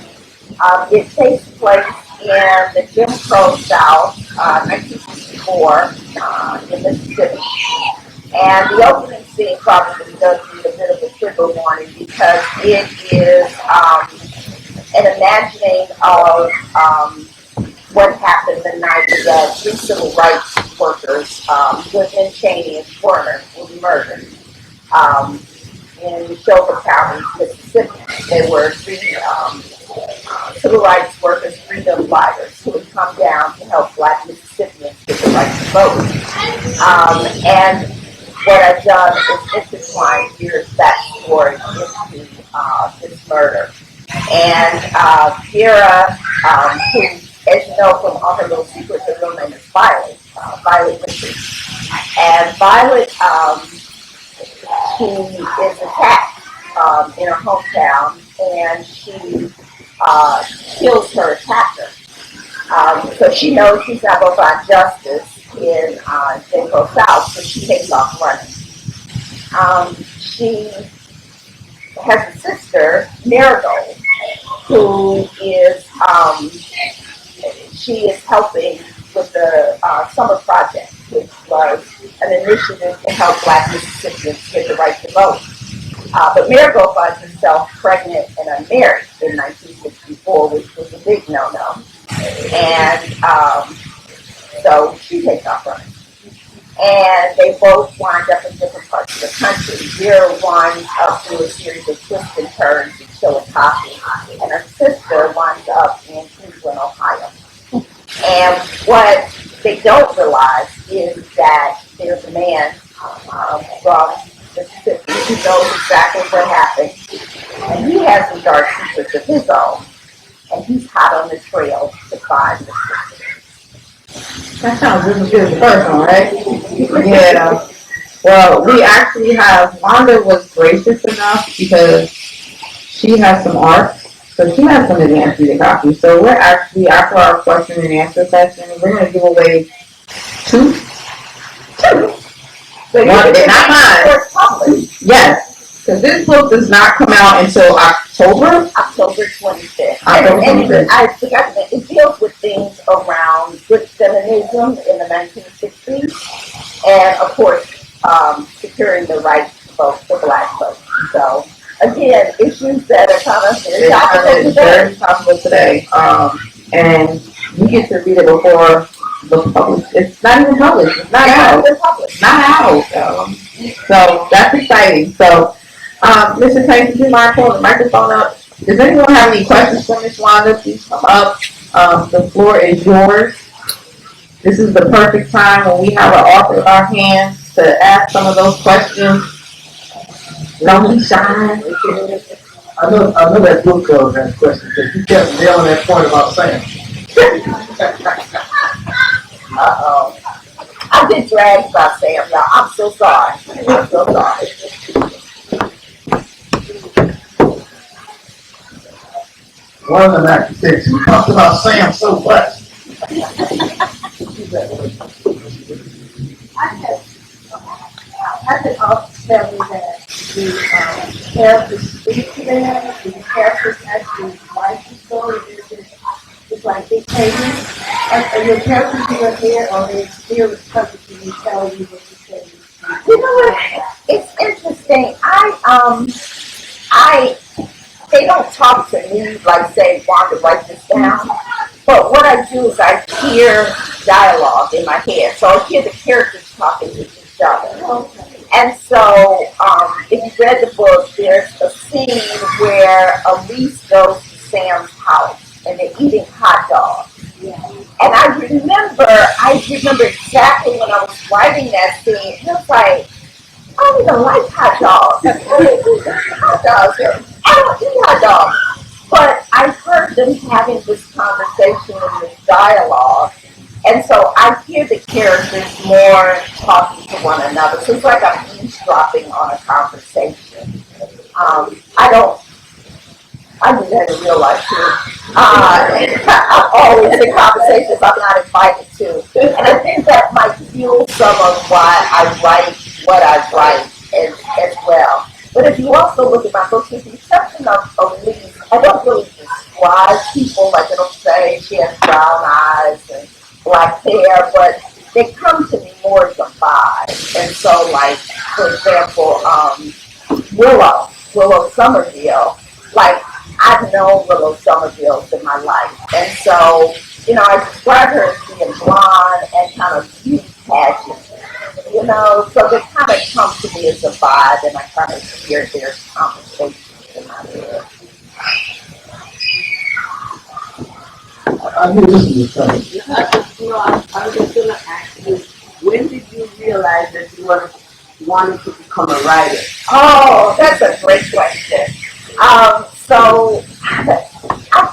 It takes place in the Jim Crow South, 1964, in Mississippi. And the opening scene probably does need a bit of a trigger warning because it is an imagining of what happened the night that three civil rights workers, Goodman, Cheney, and Werner, were murdered in Shelby County, Mississippi. They were three civil rights workers, freedom fighters, who had come down to help Black Mississippians get the right to vote. And what I've done is intertwine Vera's backstory into this murder. And Vera, who, as you know from all her little secrets, her real name is Violet, Violet Richards. And Violet, she is attacked in her hometown, and she kills her attacker. So she knows she's not going to find justice in Jim Crow South, so she takes off running. She has a sister, Marigold, who is, she is helping with the Summer Project, which was an initiative to help Black Mississippians get the right to vote. But Marigold finds herself pregnant and unmarried in 1964, which was a big no-no. And so she takes off running. And they both wind up in different parts of the country. Vera winds up through a series of twists and turns in Chillicothe, and her sister winds up in Cleveland, Ohio. And what they don't realize is that there's a man from Mississippi who knows exactly what happened, and he has some dark secrets of his own, and he's hot on the trail to find the sister. That sounds really good, the first one, right? Yeah. Well, we actually have, Wanda was gracious enough because she has some art, so she has some advanced reading copies. So we're actually, after our question and answer session, we're going to give away two. So one, they're not mine. Yes, because this book does not come out until October 25th. October 25th. And I forgot that it deals with things around good feminism in the 1960s, and of course, securing the right to vote for Black folks. So again, issues that are kind of very topical today. And you get to read it before the public. It's not even published. It's not out. Not out. So that's exciting. So, Mr. Tank, do you mind pulling the microphone up? Does anyone have any questions for Ms. Wanda? Please come up. The floor is yours. This is the perfect time when we have an author in our hands to ask some of those questions. Don't be shy. I know that book club has questions, because you kept nailing that point about Sam. Uh-oh. I've been dragged by Sam, y'all. I'm so sorry. I'm so sorry. One of them architects, we talked about Sam so much. I could also tell you that the characters speak to them, the characters actually write the story. It's like dictating. Are your characters in your head or they spirit coming to you tell you what you say? You know what? It's interesting. They don't talk to me like, say, Wanda, write this down. But what I do is I hear dialogue in my head. So I hear the characters talking to each other. And so, if you read the book, there's a scene where Elise goes to Sam's house and they're eating hot dogs. And I remember exactly when I was writing that scene, it was like, I don't even like hot dogs. Hot dogs. I don't eat hot dogs. But I heard them having this conversation and this dialogue. And so I hear the characters more talking to one another. So it's like I'm eavesdropping on a conversation. I do that in real life too. I'm always in conversations I'm not invited to. And I think that might fuel some of why I write what I write as well. But if you also look at my books, with the exception of Elise, I don't really describe people. Like it'll say she has brown eyes and black hair, but they come to me more as a vibe. And so, like, for example, Willow Somerville, like, I've known Willow Somerville in my life. And so, you know, I describe her as being blonde and kind of cute pageant. You know, so they kind of come to me as a vibe, and I kind of hear their conversations in my head. I knew this was coming. I was just going to ask you, when did you realize that you wanted to become a writer? Oh, that's a great question. So I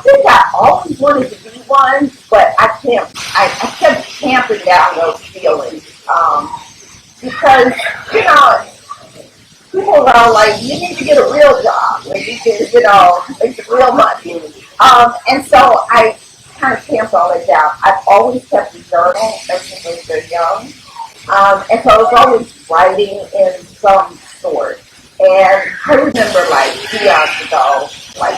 think I always wanted to be one, but I kept tamping down those feelings. Because, you know, people are like, you need to get a real job where you can, you know, make some real money. And so I kind of tamped all it down. I've always kept a journal ever since they're young. And so I was always writing in some sort. And I remember like 2 years ago, like,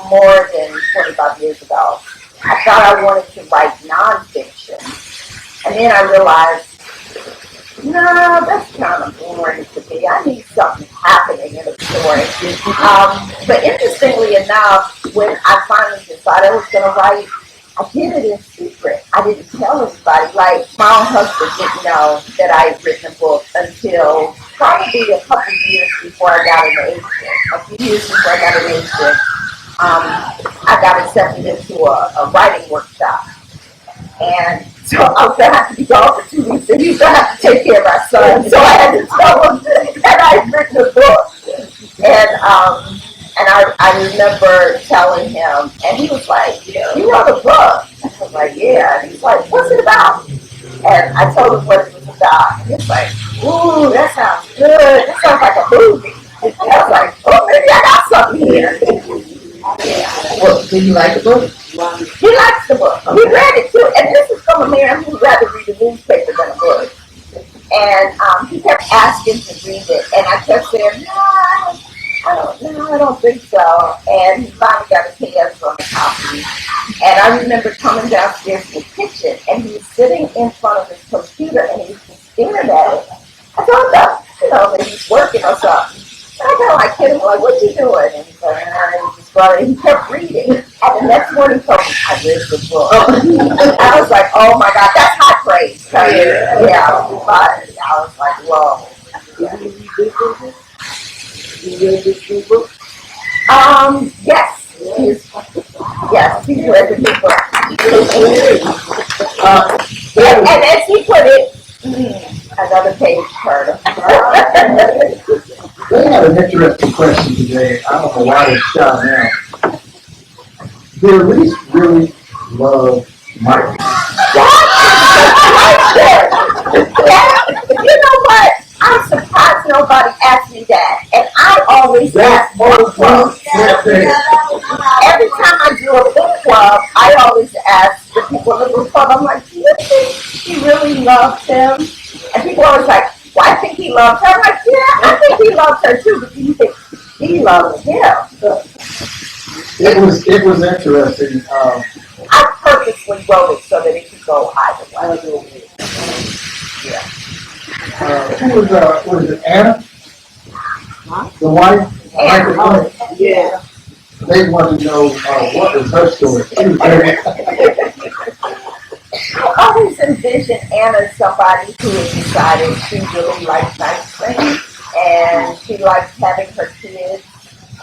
more than 25 years ago, I thought I wanted to write nonfiction. And then I realized, no, that's kind of boring to me. I need something happening in a story. But interestingly enough, when I finally decided I was going to write, I did it in secret. I didn't tell anybody. Like, my own husband didn't know that I had written a book until probably a couple years before I got an agent. A few years before I got an agent, I got accepted into a writing workshop. And so I was going to have to be gone for 2 weeks, and he was going to have to take care of our son. So I had to tell him that I had written a book. And I remember telling him, and he was like, you wrote a book? I was like, yeah. And he's like, what's it about? And I told him what it was about. And he was like, ooh, that sounds good. That sounds like a movie. And I was like, oh, maybe I got something here. Well, did you like the book? He likes the book. He read it too. And this is from a man who'd rather read a newspaper than a book. And he kept asking to read it. And I kept saying, I don't think so. And he finally got his hands on a copy. And I remember coming downstairs to the kitchen, and he was sitting in front of his computer, and he was just staring at it. I told him, that he's working or something. And I kind of like hit him, like, what you doing? And he's like, he kept reading. And the next morning he told me, I read the book. I was like, oh my God, that's high praise. Yeah, but I was like, whoa. You read this new book? Yes. Yes, he read the new book. And as he put it, another page turn. They had an interesting question today. I don't know why they shot now. Did Elise really love Mike? You know what? I'm surprised nobody asked me that. And I always ask book clubs. Every time I do a book club, I always ask the people in the book club, I'm like, do you think he really loves him? And people are always like, well, I think he loves her. I'm like, yeah, I think he loves her too, but do you think he loves him? It was interesting. I purposely wrote it so that it could go either way. Yeah. Who was what is it, Anna? The wife? Anna. Yeah. They wanted to know what was her story. She was very, I always envision Anna as somebody who has decided she really likes nice things and she likes having her kids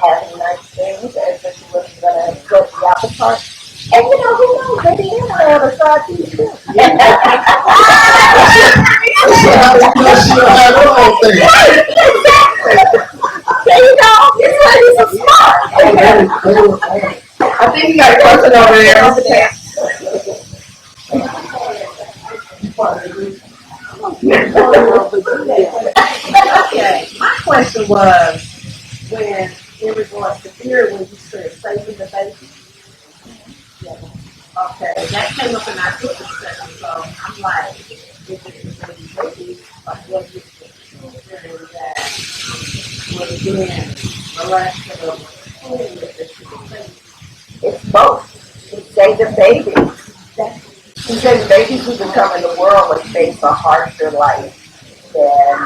having nice things as if she wasn't going to go the apple cart. And you know, who knows, maybe Anna will have a side piece too. she'll have her own thing. There you go, these ladies are smart. I think you got a question over there. Okay, my question was, when, in regards to fear, when you said saving the baby. Okay, that came up in our book discussion, so I'm like, if it's a baby, or was it the children that would have been molested or food that she was saving? It's both. She saved the babies. She said babies who become in the world would face a harsher life than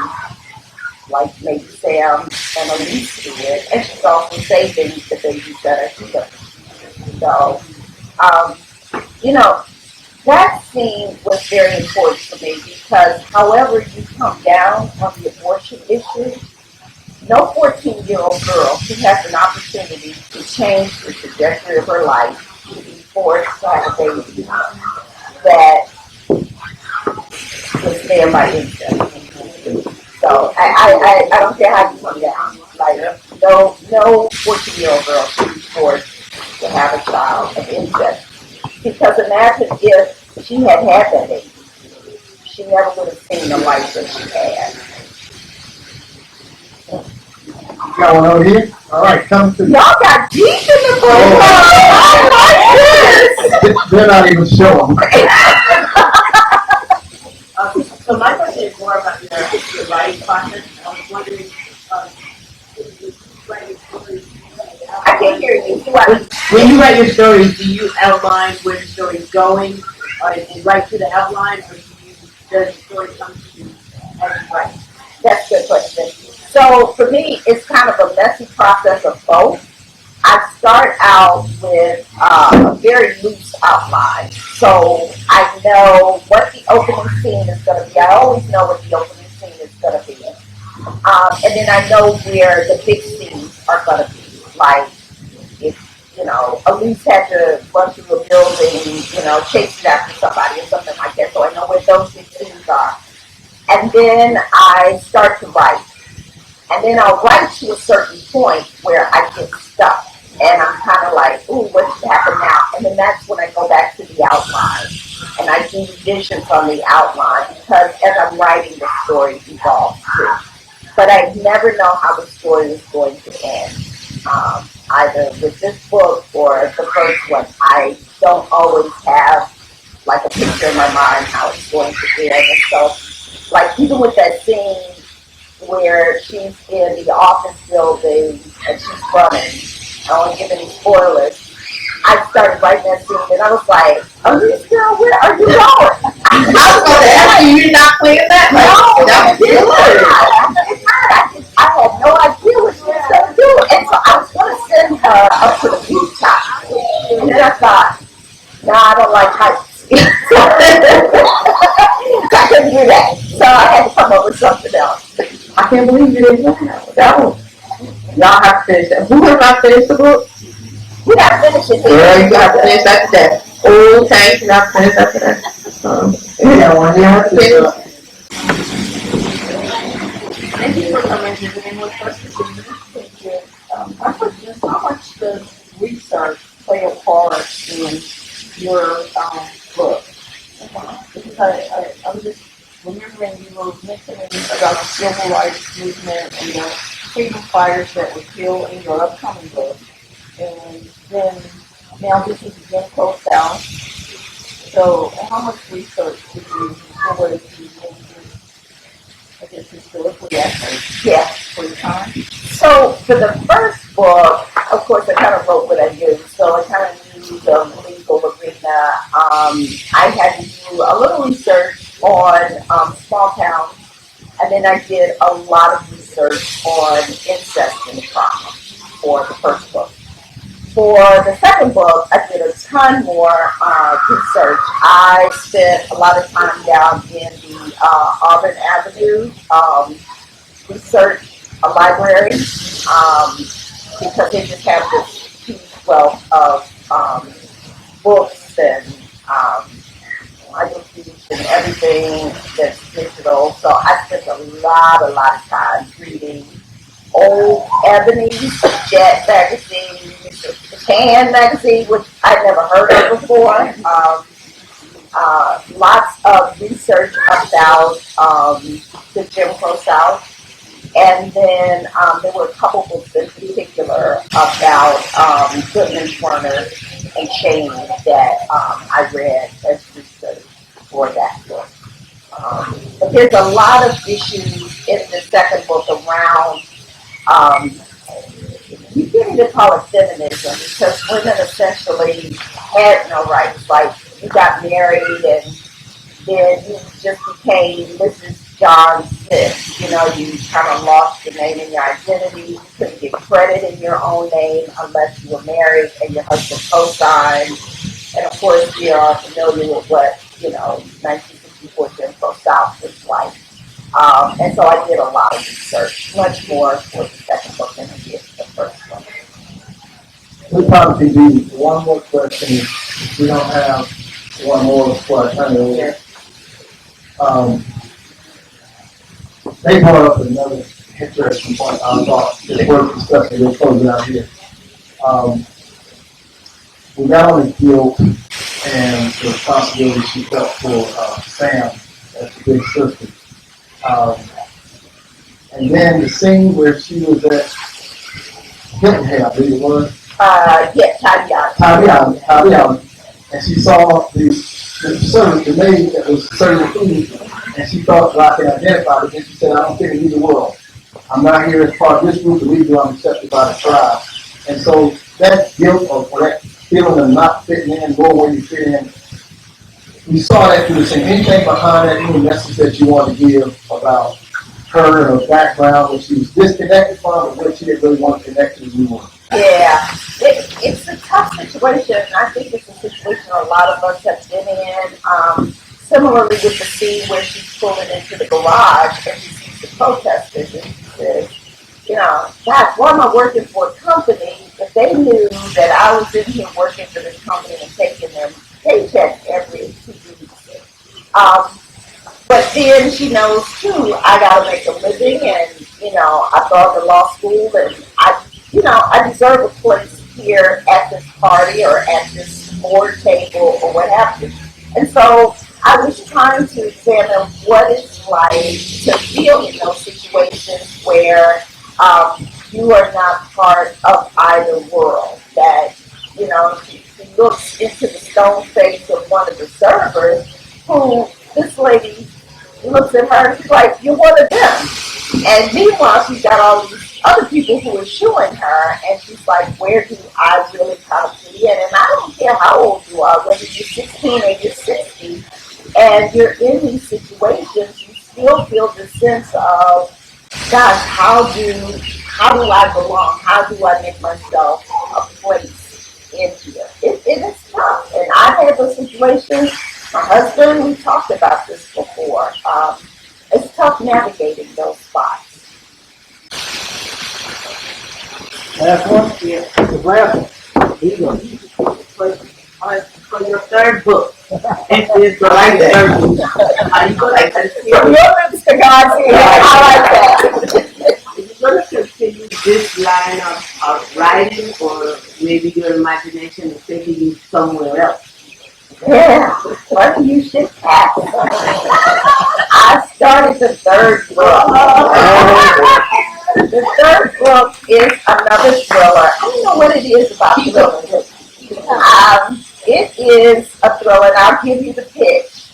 like maybe Sam and Elise did. And she's also saving the babies that are here. So, you know, that scene was very important for me because however you come down on the abortion issue, no 14-year-old girl who has an opportunity to change the trajectory of her life to be forced to have a baby that was there by incest. So I don't care how you come down. Like no 14-year-old girl should be forced to have a child of incest. Because imagine if she had had that baby, she never would have seen the life that she had. Got one over here? All right, come to. Y'all got deep in the book. Oh. I like this. They're not even showing. So my question is more about your writing process. I was wondering, writing stories. I can't hear you. When you write your stories, do you outline where the story is going, and write to the outline, or does the story come to you as you write? That's a good question. So for me, it's kind of a messy process of both. I start out with a very loose outline. So I know what the opening scene is going to be. I always know what the opening scene is going to be. And then I know where the big scenes are going to be. Like, if, you know, Elise had to run through a building, you know, chasing after somebody or something like that. So I know where those big scenes are. And then I start to write. And then I'll write to a certain point where I get stuck. And I'm kind of like, ooh, what should happen now? And then that's when I go back to the outline. And I do revisions on the outline because as I'm writing, the story evolves too. But I never know how the story is going to end. Either with this book or the first one, I don't always have like a picture in my mind how it's going to end. And so, like even with that scene where she's in the office building and she's running, I don't want to give any spoilers. I started writing that scene and I was like, oh, this girl, where are you going? I was going to ask you, you're not playing that? No, That was good. I had no idea what she was going to do. And so I was going to send her up to the rooftop. And then I thought, no, I don't like heights. I couldn't do that. So I had to come up with something else. I can't believe you didn't do that one. Y'all have to finish that. Who have not finished the book? We got to finish it. Girl, you got to finish after that. Okay, you got to finish after that. Yeah, one here. Thank you for coming. Is there any more questions? Thank you. My question is, how much does research play a part in your book? Because I was just remembering you civil rights movement and the freedom fighters that were killed in your upcoming book. And then now this is Jim Crow South. So how much research did you do into, I guess, historically accurate? Yeah, for your time? So for the first book, of course, I kind of wrote what I knew. So I kind of knew the legal arena. I had to do a little research on small towns, and then I did a lot of research on incest and trauma for the first book. For the second book, I did a ton more research. I spent a lot of time down in the Auburn Avenue research library because they just have this huge wealth of books and microfiche and everything that's digital. So I spent a lot of time reading old Ebony, Jet magazine, Can magazine, which I'd never heard of before. Lots of research about the Jim Crow South. And then there were a couple books in particular about Goodman Turner and Cheney that I read as research for that book. But there's a lot of issues in the second book around you can't even call it feminism because women essentially had no rights. Like you got married and then you just became Mrs. John Smith. You know, you kind of lost your name and your identity. You couldn't get credit in your own name unless you were married and your husband co-signed. And of course, we are familiar with what, 1964 Jim Crow South was like. And so I did a lot of research, much more for the second book than I did the first one. We probably can do one more question. If we don't have one more before I turn it over. They brought up another interesting point I thought is worth discussing. We'll close it out here. We got on the guilt and the responsibility she felt for Sam as the big sister. And then the scene where she was at Hilton Head, I believe it was. Tavia. And she saw the servant, the maid that was serving food, and she thought I can identify it. And she said, I don't fit in either world. I'm not here as part of this group, but we do, I'm accepted by the tribe. And so that guilt or that feeling of not fitting in, going where you fit in, we saw that through the scene. Anything behind that, any message that you want to give about her and her background, what she was disconnected from, and what she didn't really want to connect to you more? Yeah, it's a tough situation. I think it's a situation a lot of us have been in. Similarly with the scene where she's pulling into the garage and she sees the protesters and she says, God, why am I working for a company if they knew that I was in here working for this company and taking their paycheck every 2 weeks? But then she knows too, I gotta make a living and, I thought to law school and I deserve a place here at this party or at this board table or what have you. And so I was trying to examine what it's like to feel in those situations where you are not part of either world. That, she looks into the stone face of one of the servers who, this lady looks at her and she's like, you're one of them. And meanwhile, she's got all these other people who are showing her, and she's like, where do I really kind of fit in? And I don't care how old you are, whether you're 16 or you're 60, and you're in these situations, you still feel the sense of, gosh, how do I belong? How do I make myself a place in here? It is tough. And I've had those situations. My husband, we talked about this before. It's tough navigating those spots. Last one? Yeah. The last one. Here you go. For your third book. It's the right third book. Are you going to From your lips to God's ears. I like that. Are you going to continue this line of writing, or maybe your imagination is taking you somewhere else? Yeah, funny you should ask. I started the third book. The third book is another thriller. I don't know what it is about thrillers. It is a thriller, and I'll give you the pitch.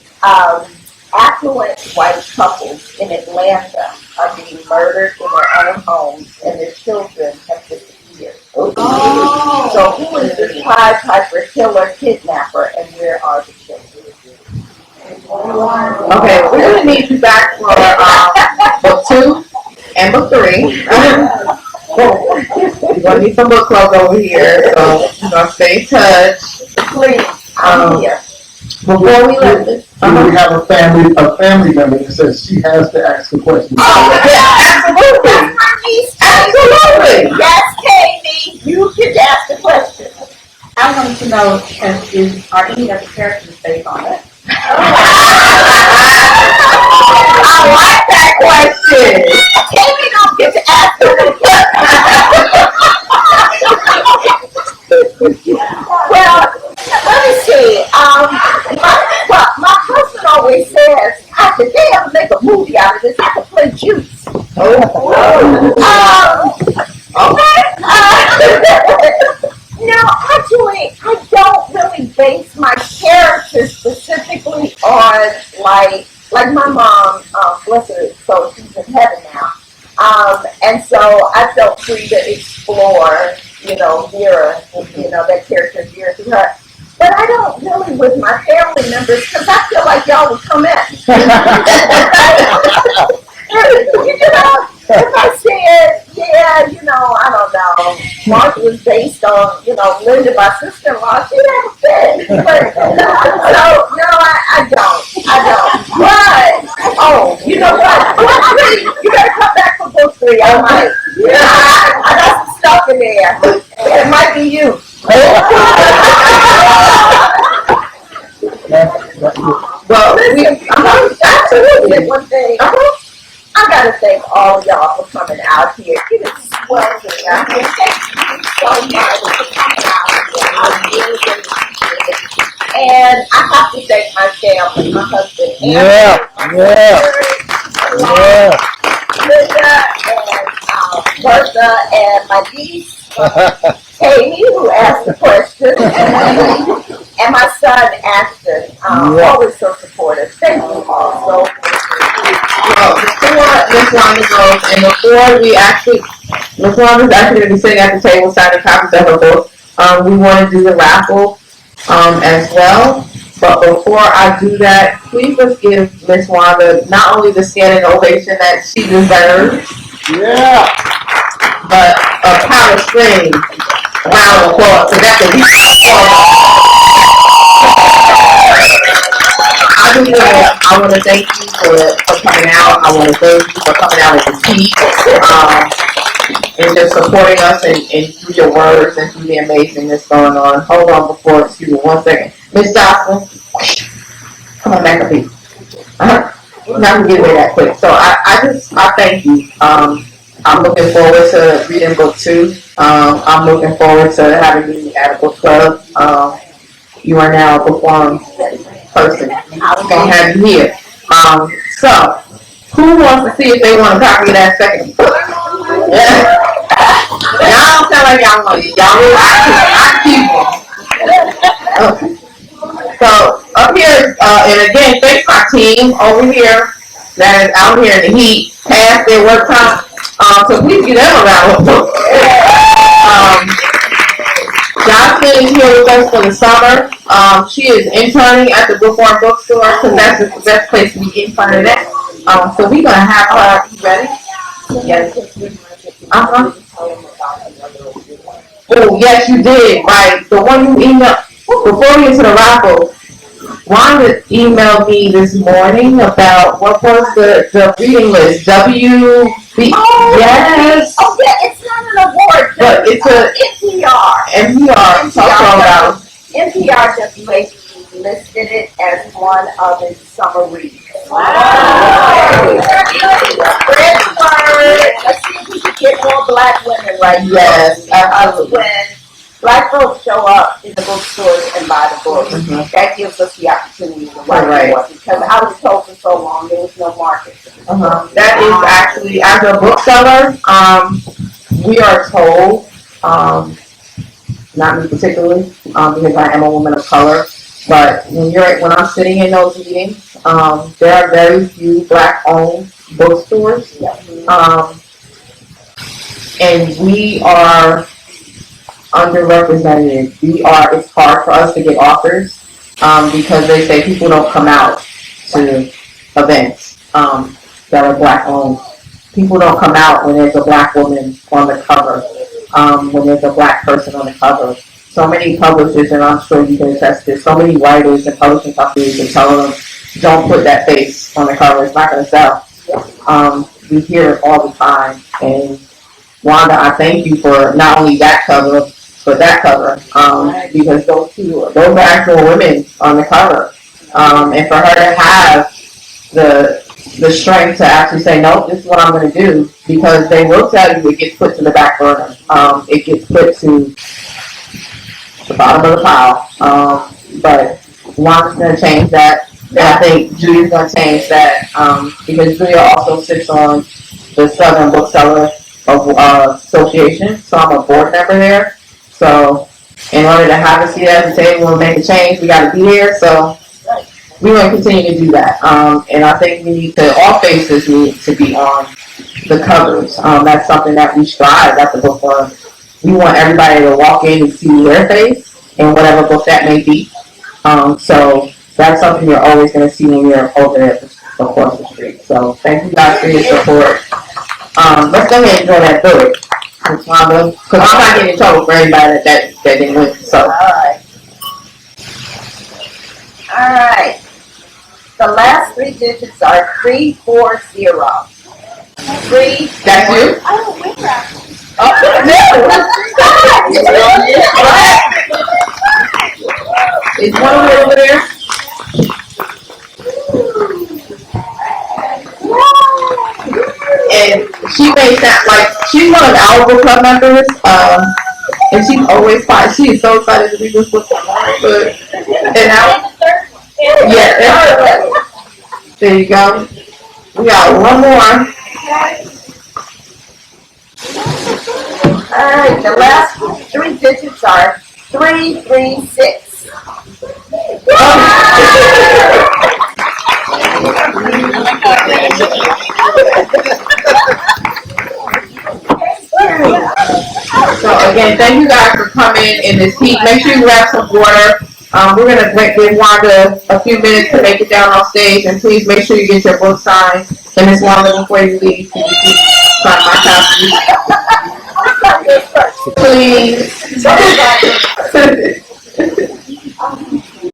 Affluent white couples in Atlanta are being murdered in their own homes, and their children have disappeared. Oh. So who is this Pied Piper killer kidnapper, and where are the children? Okay, we're gonna need you back for book 2 and book 3. We're gonna need some book clubs over here, so we're gonna stay in touch. Please, I'm here. Before we let this, We have a family member that says she has to ask the question. yeah, absolutely. Absolutely. Yes, Katie, you can ask the question. I wanted to know, are any of the characters based on it? I like that question. Katie don't get to ask Well, let me see. My husband always says, if they ever make a movie out of this, I could play Juice. No, actually, I don't really base my characters specifically on like my mom, bless her soul, she's in heaven now. And so I felt free to explore, Vera, that character Vera through her. But I don't really with my family members because I feel like y'all would come at me. If I said, I don't know, Mark was based on, Linda, my sister-in-law, she'd have a fit. But, no, I don't. But, you know what? Book 3, you better come back for book 3. I might. I got some stuff in there. It might be you. Well, absolutely. One thing. I gotta thank all of y'all for coming out here. It is sweltering out here. Thank you so much for coming out here. I really appreciate it. And I have to thank my family, my husband, Linda, and Bertha, and my niece, Amy, who asked the question, and my son, Ashton, always so supportive. Thank you all so much. Well, before Miss Wanda goes, and before Miss Wanda's actually going to be sitting at the table signing copies of her book, we want to do the raffle as well. But before I do that, please let's give Miss Wanda not only the standing ovation that she deserves, but a Powder Springs round of applause. So that's I want to thank you for coming out. I want to thank you for coming out as a team and just supporting us and through your words and through the amazingness going on. Hold on excuse me 1 second. Miss Jocelyn, come on back up here. We're not going to get away that quick. So I thank you. I'm looking forward to reading book 2. I'm looking forward to having you at a book club. You are now a performing person. I'm going to have you here. So, who wants to see if they want to copy that second book? Y'all don't sound like y'all want it. Y'all will. I keep them. Okay. So, up here, and again, thanks my team over here that is out here in the heat, past their work time. So please give them a round of applause. Jocelyn is here with us for the summer. She is interning at the Bookworm Bookstore because that's the best place to be in front of that. So we're gonna have her. You ready? Yes. Oh yes, you did. Right, the one you emailed before we get to the raffle. Wanda emailed me this morning about what was the reading list. WB. Yes. Oh yeah, it's not an award, but it's a NPR. Talk about NPR just basically listed it as one of its summer reads. Wow. Spread the word. Let's see if we can get more black women right. Yes, absolutely. black folks show up in the bookstores and buy the books. Mhm. That gives us the opportunity to write Right. more, because I was told for so long there was no market. That is actually, as a bookseller, we are told, not me particularly, because I am a woman of color, but when I'm sitting in those meetings, there are very few black-owned bookstores, and we are underrepresented. It's hard for us to get authors, because they say people don't come out to events, that are black-owned. People don't come out when there's a black woman on the cover, when there's a black person on the cover. So many publishers, and I'm sure you can attest to this, so many writers and publishing companies are telling them, don't put that face on the cover, it's not going to sell. We hear it all the time, and Wanda, I thank you for not only that cover, but that cover, because those are actual women on the cover, and for her to have the strength to actually say, no, this is what I'm going to do, because they will tell you it gets put to the back burner. It gets put to the bottom of the pile. But Wanda's going to change that. And I think Julia's going to change that, because Julia also sits on the Southern Bookseller Association, so I'm a board member there. So in order to have a seat at the table and make a change, we got to be here. So we want to continue to do that. And I think all faces need to be on the covers. That's something that we strive at the book club. We want everybody to walk in and see their face in whatever book that may be. So that's something you're always going to see when you're over there across the street. So thank you guys for your support. Let's go ahead and go that through it. Because I'm not getting in trouble for anybody that didn't win. So. All right. The last three digits are 340. That's you? I don't win that. Oh, no. Is one over there? And she may sound like she's one of our book club members, and she's always fine. She is so excited to be this book club member. And now, yeah, there you go. We got one more. Alright, the last three digits are 336. So again, thank you guys for coming in this heat. Make sure you grab some water. We're gonna give Wanda a few minutes to make it down on stage, and please make sure you get your book signed. And Miss Wanda, before you leave, can you sign my copy? Please.